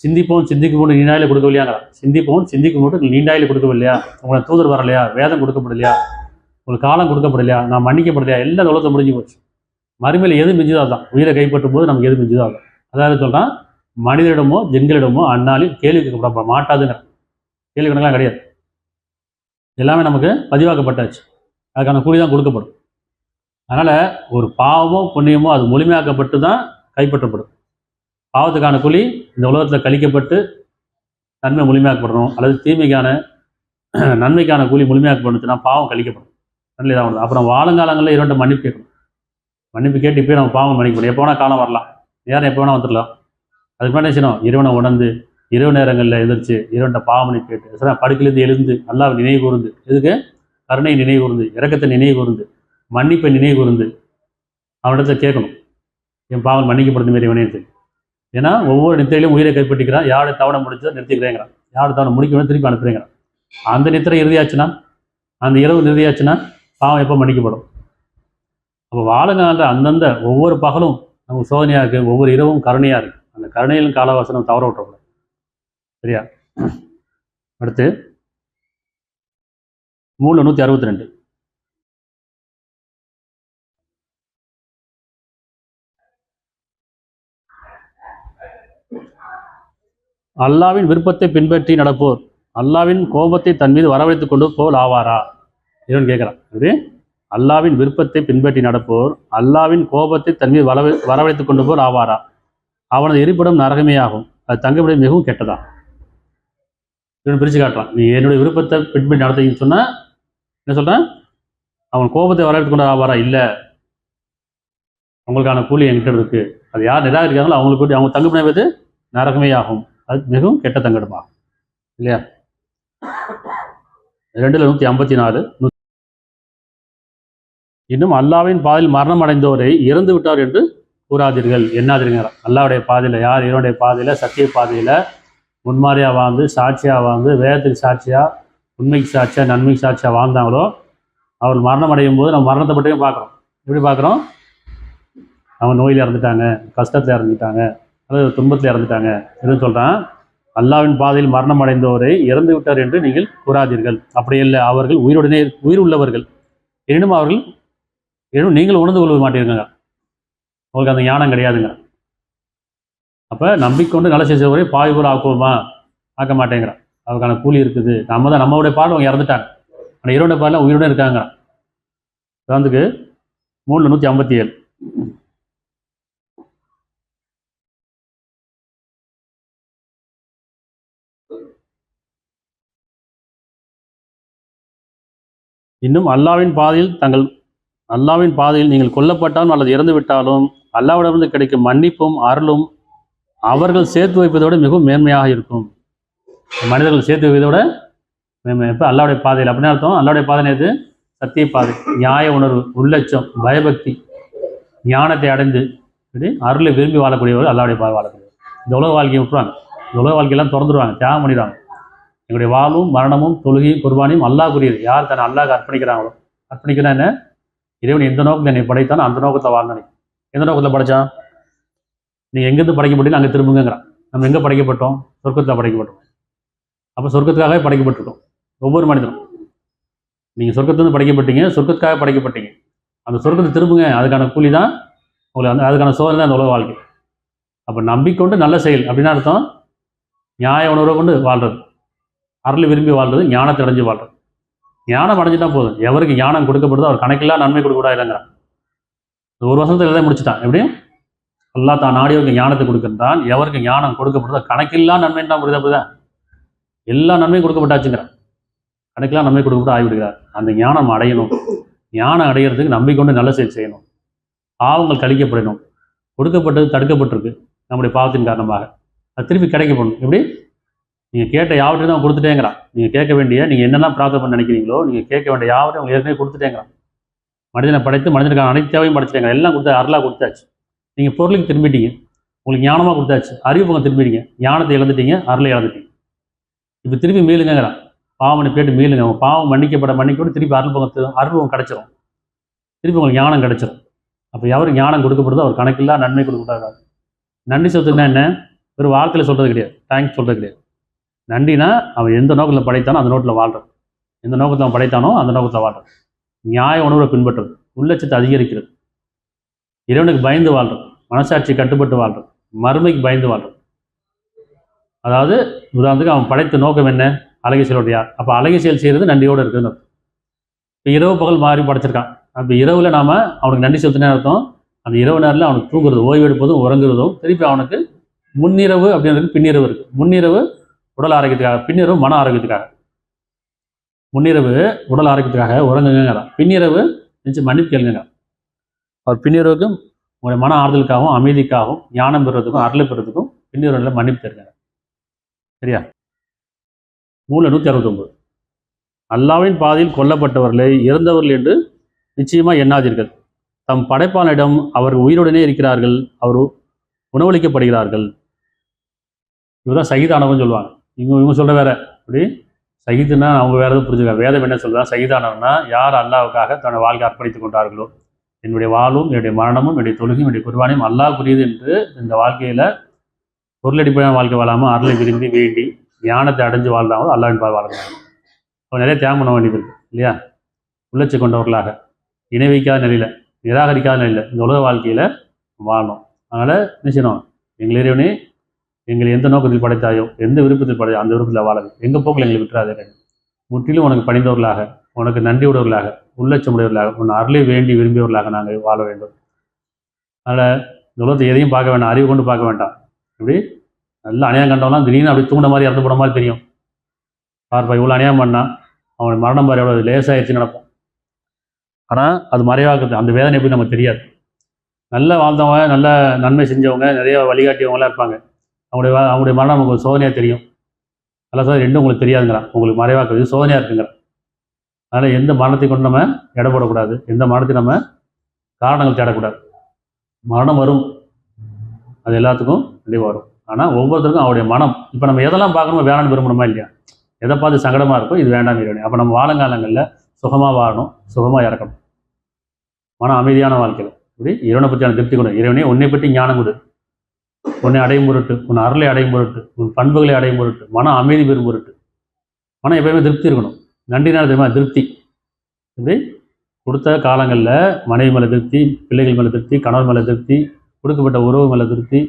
சிந்திப்போம் சிந்திக்கும் போது நீண்டாயில் கொடுக்கவில்லையாங்கிறான். சிந்திப்போம் சிந்திக்கும் போது நீண்டாயில் கொடுக்கவில்லையா, உங்களை தூதர் வரலையா, வேதம் கொடுக்கப்படலையா, உங்களுக்கு காலம் கொடுக்கப்படலையா, நான் மன்னிக்கப்படலையா, எல்லாம் உலகத்தை முடிஞ்சு போச்சு. மறுமையில் எது மிஞ்சுதோ அதுதான், உயிரை கைப்பற்றும் போது நமக்கு எது மிஞ்சுதோ அதுதான். அதாவது சொல்கிறான், மனிதரிடமோ ஜென்களிடமோ அந்நாளில் கேள்வி கேட்கப்பட மாட்டாதுங்கிறான். கேள்வி கணக்கெல்லாம் கிடையாது, எல்லாமே நமக்கு பதிவாக்கப்பட்டாச்சு, அதுக்கான கூலி தான் கொடுக்கப்படும். அதனால் ஒரு பாவமோ புண்ணியமோ அது முழுமையாக்கப்பட்டு தான் கைப்பற்றப்படும். பாவத்துக்கான கூலி இந்த உலகத்தில் கழிக்கப்பட்டு நன்மை முழுமையாக்கப்படணும், அல்லது தீமைக்கான நன்மைக்கான கூலி முழுமையாக்கப்படணுச்சுன்னா பாவம் கழிக்கப்படும், நன்மை தான் ஒன்று. அப்புறம் வாழுங்காலங்களில் இரண்டு மன்னிப்பு கேட்கணும். மன்னிப்பு கேட்டு இப்போ நம்ம பாவம் மன்னிக்கப்படும். எப்போ வேணால் காலம் வரலாம், நேரம் எப்போ வேணால் வந்துடலாம். அதுக்கு முன்னாடி செய்யணும், இறைவனை உணர்ந்து இரவு நேரங்களில் எதிர்த்து இறைவன்கிட்ட பாவம் மன்னிப்பு கேட்டு படுக்கிலிருந்து எழுந்து அல்லாஹ்வை நினைவு கூர்ந்து, எதுக்கு? கருணை நினைவு கூர்ந்து, இரக்கத்தை நினைவு கூர்ந்து, மன்னிப்பை நினைவு கூர்ந்து அவனிடத்தை கேட்கணும், என் பாவம் மன்னிக்கப்படுது மாரி இவனே. ஏன்னா ஒவ்வொரு நித்திரையிலும் உயிரை கைப்பற்றிக்கிறான். யாரோட தவணை முடிச்சோ நிறுத்திக்கிறேங்கிறான், யாரோட தவணை முடிக்கணும் திருப்பி அனுப்புறேங்கிறான். அந்த நித்திரை இறுதியாச்சுன்னா, அந்த இரவு இறுதியாச்சுன்னா பாவம் எப்போ மன்னிக்கப்படும்? அப்போ வாழுங்கால அந்தந்த ஒவ்வொரு பகலும் நமக்கு சோதனையாக இருக்குது, ஒவ்வொரு இரவும் கருணையாக இருக்குது. அந்த கருணையிலும் காலவாசனம் தவற விட்டுறக்கூடாது. சரியா? அடுத்து 3:162 அல்லாவின் விருப்பத்தை பின்பற்றி நடப்போர் அல்லாவின் கோபத்தை தன் மீது வரவழைத்துக் கொண்டு போல் ஆவாரா? இவன் கேட்குறான். இது அல்லாவின் விருப்பத்தை பின்பற்றி நடப்போர் அல்லாவின் கோபத்தை தன் மீது வரவழைத்துக் கொண்டு போல் ஆவாரா? அவனது இருப்பிடம் நரகமே ஆகும், அது தங்குமிடம் மிகவும் கெட்டதா. இவன் பிரித்து காட்டுறான். நீ என்னுடைய விருப்பத்தை பின்பற்றி நடத்தீங்கன்னு சொன்னால் என்ன சொல்கிறேன், அவன் கோபத்தை வரவழைத்து கொண்டு ஆவாரா? இல்லை, அவங்களுக்கான கூலி என்கிட்ட இருக்குது, அது யார் நிராகரிக்காங்களோ அவங்களுக்கு கூட்டி அவங்க தங்குமிடம் எது? நரகமே ஆகும், அது மிகவும் கெட்ட தங்கிடமாகும். இல்லையா? 2:154 இன்னும் அல்லாவின் பாதையில் மரணம் அடைந்தோரை இறந்து விட்டார் என்று கூறாதீர்கள், என்னாதீர்கள். அல்லாவுடைய பாதையில், யார் இவனுடைய பாதையில், சத்திய பாதையில் முன்மாதிரியாக வாழ்ந்து சாட்சியாக வாழ்ந்து வேதத்துக்கு சாட்சியாக உண்மைக்கு சாட்சியாக நன்மைக்கு சாட்சியாக வாழ்ந்தாங்களோ அவர் மரணம் அடையும் போது நம்ம மரணத்தை பற்றியும் பார்க்குறோம். எப்படி பார்க்குறோம்? அவங்க நோயில் இறந்துட்டாங்க, கஷ்டத்தில் இறந்துட்டாங்க, அல்லது துன்பத்தில் இறந்துட்டாங்க. எதுவும் சொல்கிறான், அல்லாவின் பாதையில் மரணம் அடைந்தோரை இறந்து விட்டார் என்று நீங்கள் கூறாதீர்கள், அப்படி இல்லை, அவர்கள் உயிர் உள்ளவர்கள், எனினும் அவர்கள் நீங்கள் உணர்ந்து கொள்ள மாட்டீங்க, உங்களுக்கு அந்த ஞானம் கிடையாதுங்க. அப்போ நம்பிக்கொண்டு நல்ல செய்வரை பாவி போல ஆக்குவோமா? ஆக்க மாட்டேங்கிறான். அதுக்கான கூலி இருக்குது. நம்ம தான் நம்மளுடைய பாடு அவங்க இறந்துட்டாங்க, ஆனால் இரவுடைய பாடலாம் உயிருடன் இருக்காங்க. உதாரணத்துக்கு 3:157 இன்னும் அல்லாவின் பாதையில் நீங்கள் கொல்லப்பட்டாலும் அல்லது இறந்து விட்டாலும் அல்லாவிடமிருந்து கிடைக்கும் மன்னிப்பும் அருளும் அவர்கள் சேர்த்து வைப்பதோடு மிகவும் மேன்மையாக இருக்கும். மனிதர்கள் சேர்த்து வைப்பதோட இப்போ அல்லாவுடைய பாதையில் அப்படின்னு அர்த்தம். அல்லாவுடைய பாதை எது? சத்திய பாதை, நியாய உணர்வு, உள்ளச்சம், பயபக்தி, ஞானத்தை அடைந்து இப்படி அருளை விரும்பி வாழக்கூடியவர் அல்லாவுடைய பாதை வாழக்கூடியவர். இந்த உலக வாழ்க்கையை விட்டுருவாங்க, இந்த உலக வாழ்க்கையெல்லாம் திறந்துடுவாங்க, தியாகம் பண்ணிடுவாங்க. எங்களுடைய வாழ்வும் மரணமும் தொழுகையும் குர்பானியும் அல்லாஹ்வுரியது. யார் தன்னை அல்லாஹ்க்கு அர்ப்பணிக்கிறாங்களோ, அர்ப்பணிக்கிறா என்ன? இறைவன் எந்த நோக்கத்தை என்னை படைத்தானோ அந்த நோக்கத்தை வாழ்ந்தானே. எந்த நோக்கத்தில் படைச்சான்? நீங்கள் எங்கேருந்து படைக்கப்பட்டீங்க அங்கே திரும்புங்கிறான். நம்ம எங்கே படைக்கப்பட்டோம்? சொர்க்கத்தில் படைக்கப்பட்டோம். அப்போ சொர்க்கத்துக்காகவே படைக்கப்பட்டிருக்கோம் ஒவ்வொரு மனிதனும். நீங்கள் சொர்க்கத்துலேருந்து படைக்கப்பட்டீங்க, சொர்க்கத்துக்காக படைக்கப்பட்டீங்க. அந்த சொர்க்கத்தை திரும்புங்க, அதுக்கான கூலி தான் உங்களுக்கு, அதுக்கான சோதனை தான் அந்த உலக வாழ்க்கை. அப்போ நம்பிக்கொண்டு நல்ல செயல் அப்படின்னு அர்த்தம். நியாய உணர்வை கொண்டு வாழ்றது, அருளை விரும்பி வாழ்றது, ஞானத்தை அடைஞ்சு வாழ்றது. ஞானம் அடைஞ்சுட்டா போதும். எவருக்கு ஞானம் கொடுக்கப்படுதோ அவர் கணக்கெல்லாம் நன்மை கொடுக்கூடா இல்லைங்கிறான். ஒரு வருஷத்தில் எல்லாம் முடிச்சுட்டான். எப்படியும் அல்லாஹ் தான் நாடியவருக்கு ஞானத்தை கொடுக்கின்றான். எவருக்கு ஞானம் கொடுக்கப்படுதோ கணக்கெல்லாம் நன்மைன்னு தான் புரியுதா? அப்படிதான் எல்லா நன்மையும் கொடுக்கப்பட்டாச்சுங்கிறான். கணக்கெல்லாம் நன்மை கொடுக்கப்பட்டு ஆகிவிடுகிறார். அந்த ஞானம் அடையணும். ஞானம் அடைகிறதுக்கு நம்பிக்கொண்டு நல்ல செயல் செய்யணும். பாவங்கள் கழிக்கப்படணும். கொடுக்கப்பட்டது தடுக்கப்பட்டிருக்கு நம்முடைய பாவத்தின் காரணமாக. அது திருப்பி கிடைக்கப்படணும். எப்படி? நீங்கள் கேட்ட யாவற்றையும் தான் கொடுத்துட்டேங்கிறான். நீங்கள் கேட்க வேண்டிய, நீங்கள் என்னெல்லாம் பிரார்த்தனை பண்ண நினைக்கிறீங்களோ, நீங்கள் கேட்க வேண்டிய யாவற்றையும் அவங்க ஏற்கனவே கொடுத்துட்டேங்கிறான். மனிதனை படைத்து மனிதனுக்கான அனைத்து தேவையும் படைச்சிட்டேங்க. எல்லாம் கொடுத்தா அருளாக கொடுத்தாச்சு. நீங்கள் பொருளுக்கு திரும்பிட்டீங்க, உங்களுக்கு ஞானமாக கொடுத்தாச்சு. அறிவு பக்கம் திரும்பிட்டீங்க, ஞானத்தை இழந்துட்டீங்க, அருளை இழந்துட்டீங்க. இப்போ திருப்பி மீளுங்கிறான். பாவம் கேட்டு மீளுங்க. அவங்க பாவம் மன்னிக்கப்பட்டு திருப்பி அருள்பவம் கிடைச்சிரும். திருப்பி உங்களுக்கு ஞானம் கிடைச்சிரும். அப்போ எவர் ஞானம் கொடுக்கப்படுதோ அவர் கணக்கில்லா நன்மை கொடுக்கக்கூடாது. நன்றி சொல்றதுன்னா என்ன? ஒரு வார்த்தையில் சொல்கிறது கிடையாது, தேங்க்ஸ் சொல்கிறது கிடையாது. நன்றினா அவன் எந்த நோக்கத்தில் படைத்தானோ அந்த நோட்டில் வாழ்றது, எந்த நோக்கத்தில் அவன் படைத்தானோ அந்த நோக்கத்தில் வாழ்றது, நியாய உணர்வை பின்பற்றுறது, உள்ளச்சத்தை அதிகரிக்கிறது, இறைவனுக்கு பயந்து வாழ்றது, மனசாட்சி கட்டுப்பட்டு வாழ்றது, மறுமைக்கு பயந்து வாழ்றது. அதாவது உதாரணத்துக்கு அவன் படைத்த நோக்கம் என்ன? அழகிய செயலோட யார்? அப்போ அழகிய செயல் செய்கிறது நன்றியோடு இருக்குதுன்னு. இப்போ இரவு பகல் மாறி படைச்சிருக்கான். அப்போ இரவில் நாம் அவனுக்கு நன்றி செலுத்தினே அர்த்தம். அந்த இரவு நேரில் அவனுக்கு தூங்குறது, ஓய்வு எடுப்பதும் உறங்குறதும். திருப்பி அவனுக்கு முன்னிரவு அப்படின்றது பின்னிரவு இருக்குது. முன்னிரவு உடல் ஆரோக்கியத்துக்காக, பின்னிரவு மன ஆரோக்கியத்துக்காக. முன்னிரவு உடல் ஆரோக்கியத்துக்காக உறங்குங்கிறான். பின்னிரவு நிச்சயம் மன்னிப்பு கேளுங்க. அவர் பின்னிரவுக்கும் உங்களுடைய மன ஆறுதலுக்காகவும் அமைதிக்காகவும் ஞானம் பெறுறதுக்கும் அருளை பெறுறதுக்கும் பின்னிரவில் மன்னிப்பு தருங்க. சரியா? 169. அல்லாவின் பாதையில் கொல்லப்பட்டவர்களை இறந்தவர்கள் என்று நிச்சயமாக எண்ணாதீர்கள். தம் படைப்பாளனிடம் அவர் உயிருடனே இருக்கிறார்கள், அவர் உணவளிக்கப்படுகிறார்கள். இவர்தான் சகிதானவன் சொல்லுவாங்க. இவங்க சொல்ற வேற. அப்படி சகிதுன்னா அவங்க வேற எதுவும் புரிஞ்சுக்காங்க. வேதம் என்ன சொல்றாங்க? சகிதானவன்னா யார் அல்லாவுக்காக தன்னை வாழ்க்கை அர்ப்பணித்துக் கொண்டார்களோ, என்னுடைய வாழ்வும் என்னுடைய மரணமும் என்னுடைய தொழுகையும் என்னுடைய குர்பானியும் அல்லாஹ் புரியுது என்று இந்த வாழ்க்கையில பொருளடிப்படையான வாழ்க்கை வாழாமல் அருளை விரும்பி வேண்டி ஞானத்தை அடைஞ்சு வாழ்றாங்களோ அல்லாவின் பால் வாழ்றாங்க. அவங்க நிறைய தியாகம் பண்ண வேண்டியது இருக்கு இல்லையா? உள்ளச்சி கொண்டவர்களாக, இணை வைக்காத நிலையில, நிராகரிக்காத நிலையில இந்த உலக வாழ்க்கையில வாழணும். அதனால என்ன செய்யணும்? எங்கள் இறைவனே எங்களை எந்த நோக்கத்தில் படைத்தாயோ, எந்த விருப்பத்தில் படைத்தாயோ அந்த விருப்பத்தில் வாழது. எங்கள் போக்கில் எங்களை விட்டுறாதே. முற்றிலும் உனக்கு பணிந்தவர்களாக, உனக்கு நன்றி உடையவர்களாக, உள்ளச்சமுடையவர்களாக, உன் அருளை வேண்டி விரும்பியவர்களாக நாங்கள் வாழ வேண்டும். அதனால் இந்த உலகத்தை எதையும் பார்க்க வேண்டாம், அறிவு கொண்டு பார்க்க வேண்டாம். இப்படி நல்லா அநியாயம் கண்டவங்களாம் திடீர்னு அப்படி தூண்ட மாதிரி இறந்து போன மாதிரி தெரியும். பார்ப்பா இவ்வளோ அநியாயம் பண்ணால் அவனுடைய மரணம் பாரு எவ்வளோ லேசாகிடுச்சு நடப்போம். ஆனால் அது மறைவாக்குது, அந்த வேதனை எப்படி நமக்கு தெரியாது. நல்ல வாழ்ந்தவங்க, நல்ல நன்மை செஞ்சவங்க, நிறைய வழிகாட்டியவங்களாம் இருப்பாங்க. அவங்களுடைய மரணம் நமக்கு சோதனையாக தெரியும். நல்லா சார் ரெண்டும் உங்களுக்கு தெரியாதுங்கிறான், உங்களுக்கு மறைவாக்குது, சோதனையாக இருக்குங்கிறான். அதனால் எந்த மரணத்தை கொண்டு நம்ம எடை போடக்கூடாது, எந்த மரணத்தை நம்ம காரணங்கள் தேடக்கூடாது. மரணம் வரும், அது எல்லாத்துக்கும் கண்டிப்பாக வரும். ஆனால் ஒவ்வொருத்தருக்கும் அவருடைய மனம், இப்போ நம்ம எதெல்லாம் பார்க்கணுமோ வேணான்னு விரும்பணுமா இல்லையா? எதை பார்த்து சங்கடமாக இருக்கும், இது வேண்டாம் இறைவனே. அப்போ நம்ம வாழங்காலங்களில் சுகமாக வாழணும், சுகமாக இறக்கணும், மன அமைதியான வாழ்க்கையில் இப்படி இறைவனை பற்றியான திருப்தி கொண்டு. இறைவனே உன்னை பற்றி ஞானம் கொடு, உன்னை அடையும் பொருட்டு, உன் அருளை அடையும் பொருட்டு, உன் பண்புகளை அடையும் பொருட்டு, மன அமைதி பெறும் பொருட்டு. மனம் எப்பயுமே திருப்தி இருக்கணும். நன்றி நேரம் தெரியுமா? திருப்தி. இப்படி கொடுத்த காலங்களில் மனைவி மேலே திருப்தி, பிள்ளைகள் மேலே திருப்தி, கணவர் மேலே திருப்தி, கொடுக்கப்பட்ட உறவு மேலே திருப்தி,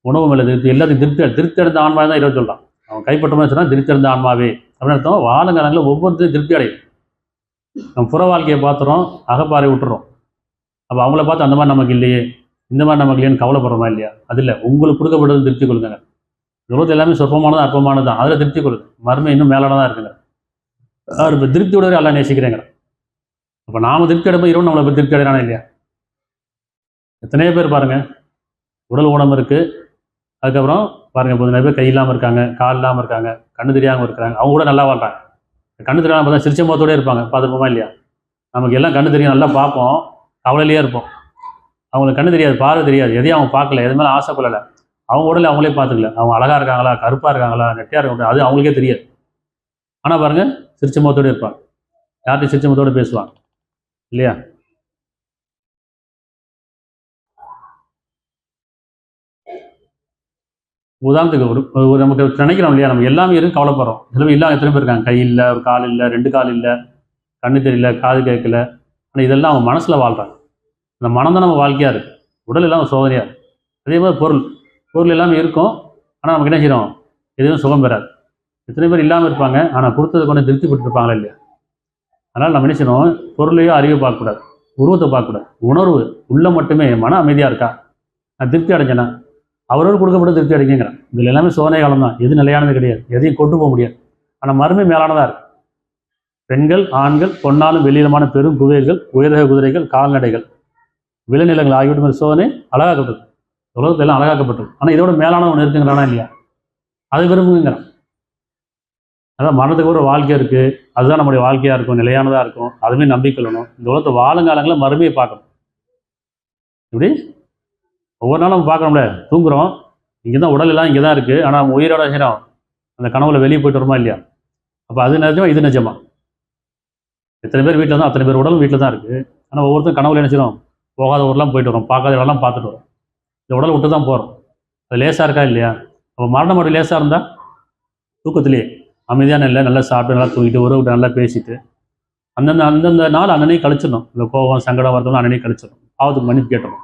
உணவு மேலே திருப்தி, எல்லாத்தையும் திருப்தி அடைந்த ஆன்மாவே தான் இறைவன் சொல்கிறான். அவன் கைப்பற்றணும்னு சொன்னால் திருப்தி அடைந்த ஆன்மாவே அப்படின்னு அர்த்தம். வாழங்காலங்களில் ஒவ்வொருத்தரும் திருப்தி அடையும். நம்ம புற வாழ்க்கையை பார்த்துறோம், அகப்பாறை விட்டுறோம். அப்போ அவங்கள பார்த்து அந்த மாதிரி நமக்கு இல்லையே, இந்த மாதிரி நமக்கு இல்லையேன்னு கவலைப்படுறோமா இல்லையா? அது இல்லை, உங்களுக்கு கொடுக்கப்பட்டது திருப்தி கொள்ளுங்க. உலகத்து எல்லாமே சொற்பமானது அற்பமானது தான், அதில் திருப்தி கொள்ளுங்க. மறுமை இன்னும் மேலானதாக இருக்குங்க. அவர் இப்போ திருப்தியோட எல்லாம் நேசிக்கிறேங்க. அப்போ நாம திருப்தி அடைப்போம், இரவு நம்மளை திருப்தி அடைறானா இல்லையா? எத்தனையோ பேர் பாருங்கள், உடல் ஊனம் இருக்குது, அதுக்கப்புறம் பாருங்கள் இப்போ நிறைய பேர் கை இல்லாமல் இருக்காங்க, கால் இல்லாமல் இருக்காங்க, கண்ணு தெரியாமல் இருக்கிறாங்க, அவங்க கூட நல்லா வாழ்றாங்க. கண்ணு தெரியாமல் பார்த்தா சிரிச்ச முகத்தோடே இருப்பாங்க, பார்த்துருப்போமா இல்லையா? நமக்கு எல்லாம் கண்ணு தெரியும், நல்லா பார்ப்போம், கவலையிலேயே இருப்போம். அவங்களுக்கு கண்ணு தெரியாது, பார்வை தெரியாது, எதையும் அவங்க பார்க்கல, எது மேலே ஆசை கொள்ளலை. அவங்க உடலை அவங்களே பார்த்துக்கல, அவங்க அழகாக இருக்காங்களா, கருப்பாக இருக்காங்களா, நெட்டியாக இருக்காங்க, அது அவங்களுக்கே தெரியாது. ஆனால் பாருங்க, சிரிச்ச முகத்தோடு இருப்பாங்க, யார்கிட்டையும் சிரிச்ச முகத்தோடு பேசுவாங்க இல்லையா? உதாரணத்துக்கு ஒரு நமக்கு நினைக்கிறோம் இல்லையா, நம்ம எல்லாமே இருக்கு கவலைப்படுறோம். சில இல்லாமல் எத்தனை பேர் இருக்காங்க, கை இல்லை, ஒரு கால் இல்லை, 2 கால் இல்லை, கண்ணு தெரியல, காது கேட்கல. ஆனால் இதெல்லாம் அவங்க மனசில் வாழ்கிறாங்க. அந்த மனம் தான் நம்ம வாழ்க்கையாக இருக்குது, உடல் எல்லாம் சோதனையாக இருக்குது. அதே மாதிரி பொருள் எல்லாமே இருக்கும், ஆனால் நமக்கு என்ன செய்யணும், எதுவும் சுகம் பெறாது. எத்தனை பேர் இல்லாமல் இருப்பாங்க, ஆனால் கொடுத்தது கொண்டு திருப்திப்பட்டு இருப்பாங்களா இல்லையா? அதனால் நம்ம என்ன செய்யணும், பொருளையோ அறிவை பார்க்கக்கூடாது, உருவத்தை பார்க்கக்கூடாது, உணர்வு உள்ள மட்டுமே மன அமைதியாக இருக்கா, நான் திருப்தி அடைஞ்சேனா, அவரோடு கொடுக்கப்பட்ட திருப்தி அடைங்கிறான். இதில் எல்லாமே சோதனை காலம் தான், எது நிலையானது கிடையாது, எதையும் கொண்டு போக முடியாது. ஆனால் மறுமை மேலானதாக இருக்குது. பெண்கள், ஆண்கள், பொன்னாலும் வெளியிடமான பெரும் குவைகள், உயர்க குதிரைகள், கால்நடைகள், விளைநிலங்கள் ஆகிவிட்ட சோதனை அழகாக்கப்பட்டது. உலகத்தில் எல்லாம் அழகாக்கப்பட்டது. ஆனால் இதோட மேலான ஒன்று இருக்குங்கிறானா இல்லையா? அது விரும்புங்கிறான். அதான் மரணத்துக்கு ஒரு வாழ்க்கை இருக்குது, அதுதான் நம்முடைய வாழ்க்கையாக இருக்கும், நிலையானதாக இருக்கும், அதுவே நம்பிக்கொள்ளணும். இந்த உலகத்தை வாழுங்காலங்களில் மறுமையை பார்க்கணும். இப்படி ஒவ்வொரு நாளும் நம்ம பார்க்கணும்ல, தூங்குறோம், இங்கே தான் உடல் எல்லாம் இங்கே தான் இருக்குது, ஆனால் நம்ம உயிரோட செய்கிறோம் அந்த கனவுல வெளியே போயிட்டு வருமா இல்லையா? அப்போ அது நிஜமா, இது நிஜமா? எத்தனை பேர் வீட்டில் தான், அத்தனை பேர் உடலும் வீட்டில் தான் இருக்குது. ஆனால் ஒவ்வொருத்தரும் கனவுல என்ன செய்யறோம், போகாத ஊரெலாம் போயிட்டு வரோம், பார்க்காத இடம்லாம் பார்த்துட்டு வரோம். இந்த உடலை விட்டு தான் போகிறோம். அது லேசாக இருக்கா இல்லையா? அப்போ மரணம் மட்டும் லேசாக இருந்தால் தூக்கத்திலேயே அமைதியான இல்லை, நல்லா சாப்பிட்டு நல்லா தூங்கிட்டு உறவுகிட்ட நல்லா பேசிட்டு அந்தந்த நாள் அன்னன்னைக்கு கழிச்சிடணும். இந்த கோபம் சங்கடம் வரதும் அன்னன்னைக்கு கழிச்சிடணும், பாவத்துக்கு மன்னிப்பு கேட்டணும்.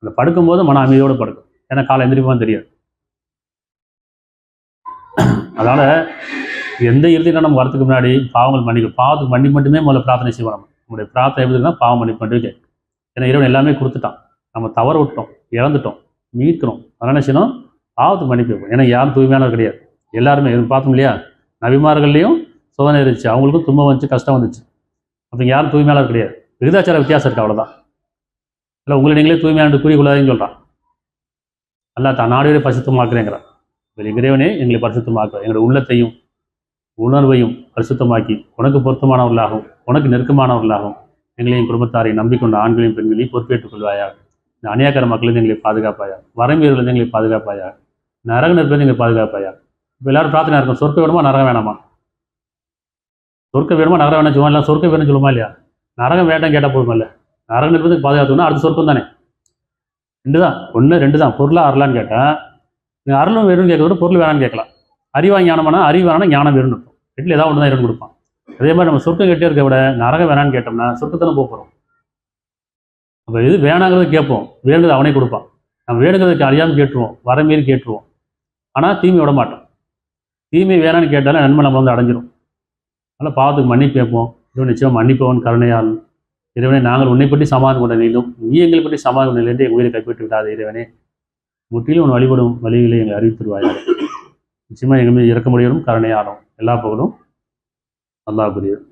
அந்த படுக்கும்போது மன அமைதியோடு படுக்கும், ஏன்னா காலை எந்திரிப்பான்னு தெரியாது. அதனால் எந்த இறுதியில் நம்ம வரத்துக்கு முன்னாடி பாவங்கள் மன்னிக்கும், பாவத்துக்கு மன்னிப்பு மட்டுமே முதல்ல பிரார்த்தனை செய்வோம். நம்முடைய பிரார்த்தனை எப்படின்னா பாவம் மன்னிப்பு மட்டுமே கேட்கும். ஏன்னா இறைவன் எல்லாமே கொடுத்துட்டான், நம்ம தவற விட்டோம், இழந்துட்டோம், மீட்கணும். அதனால் என்ன செய்யணும், பாவத்துக்கு மன்னிப்பு வைப்போம். ஏன்னா யாரும் தூய்மையானவர் கிடையாது, எல்லாருமே பார்த்தோம் இல்லையா? நபிமார்கள்லையும் சோதனை இருந்துச்சு, அவங்களுக்கும் துன்பம் வந்துச்சு, கஷ்டம் வந்துச்சு. அப்போ யாரும் தூய்மையானவர் கிடையாது, விகிதாச்சார வித்தியாசம் இருக்குது, அவ்வளோதான். இல்லை உங்களை நீங்களே தூய்மையான கூறிக்கொள்ளாதுன்னு சொல்கிறான். அல்ல தான் நாடுகளே பரிசுத்தமாக்குறேங்கிறான். இறைவனே எங்களை பரிசுத்தமாக்குற, எங்களுடைய உள்ளத்தையும் உணர்வையும் பரிசுத்தமாக்கி உனக்கு பொருத்தமானவர்களாகவும் உனக்கு நெருக்கமானவர்களாகவும் எங்களையும் குடும்பத்தாரையும் நம்பிக்கொண்ட ஆண்களையும் பெண்களையும் பொறுப்பேற்றுக் கொள்வாயா. இந்த அநியாயக்கார மக்களிருந்து எங்களை பாதுகாப்பாயா, வரம்பீரிலிருந்து எங்களை பாதுகாப்பாயா, நரக நெருப்பிலிருந்து எங்களை பாதுகாப்பாயா. இப்போ எல்லாரும் பிரார்த்தனை இருக்கும், சொர்க்க வேணுமா நரகம் வேணாமா? சொர்க்க வேணுமா நரகம் வேணாம் சொல்லுவோம், இல்லை சொர்க்க வேணும்னு சொல்லுமா இல்லையா? நரகம் வேண்டாம் கேட்டால் போதுமா இல்லை? நரக நெருப்பத்துக்கு பாதுகாத்துனா அடுத்த சொர்க்கம் தானே. 2 தான், 1 2 தான். பொருளாக அருளான்னு கேட்டால் நீங்கள் அருளும் வேணும்னு கேட்கறத பொருள் வேணான்னு கேட்கலாம். அறிவா ஞானமானா அறிவு வேணாலும் ஞானம் வேணும்னு இருக்கும். வீட்டில் ஏதாவது ஒன்று தான் இறைவன் கொடுப்பான். அதே மாதிரி நம்ம சொர்க்கம் கேட்டே இருக்க விட நரகம் வேணான்னு கேட்டோம்னா சொர்க்கத்தானே போகிறோம். அப்போ எது வேணாங்கிறது கேட்போம், வேணுங்கிறது அவனே கொடுப்பான். நம்ம வேணுங்கிறதுக்கு அறியாமல் கேட்டுருவோம், வரமீறி கேட்டுருவோம். ஆனால் தீமை விட மாட்டோம். தீமை வேணான்னு கேட்டாலும் நன்மை நம்ம வந்து அடைஞ்சிரும். அதனால் பாவத்துக்கு மன்னிப்பு கேட்போம். இறைவன் நிச்சயம் மன்னிப்பவன் கருணையால். இறைவனே நாங்கள் உன்னை பற்றி சமாதானம் கொண்ட நிலையிலும் நீ எங்களை பற்றி சமாதானம் நிலையிலிருந்து எங்கள் உயிரை கைப்பற்றி விடாது. இறைவனே முற்றிலும் உன் வழிபடும் வழிகளை எங்களை அறிவித்துருவாயாக. நிச்சயமாக எங்கள் மீது இறக்க முடியும் கருணையாலும். எல்லா புகழும் அல்லாஹ்வுக்குரியது.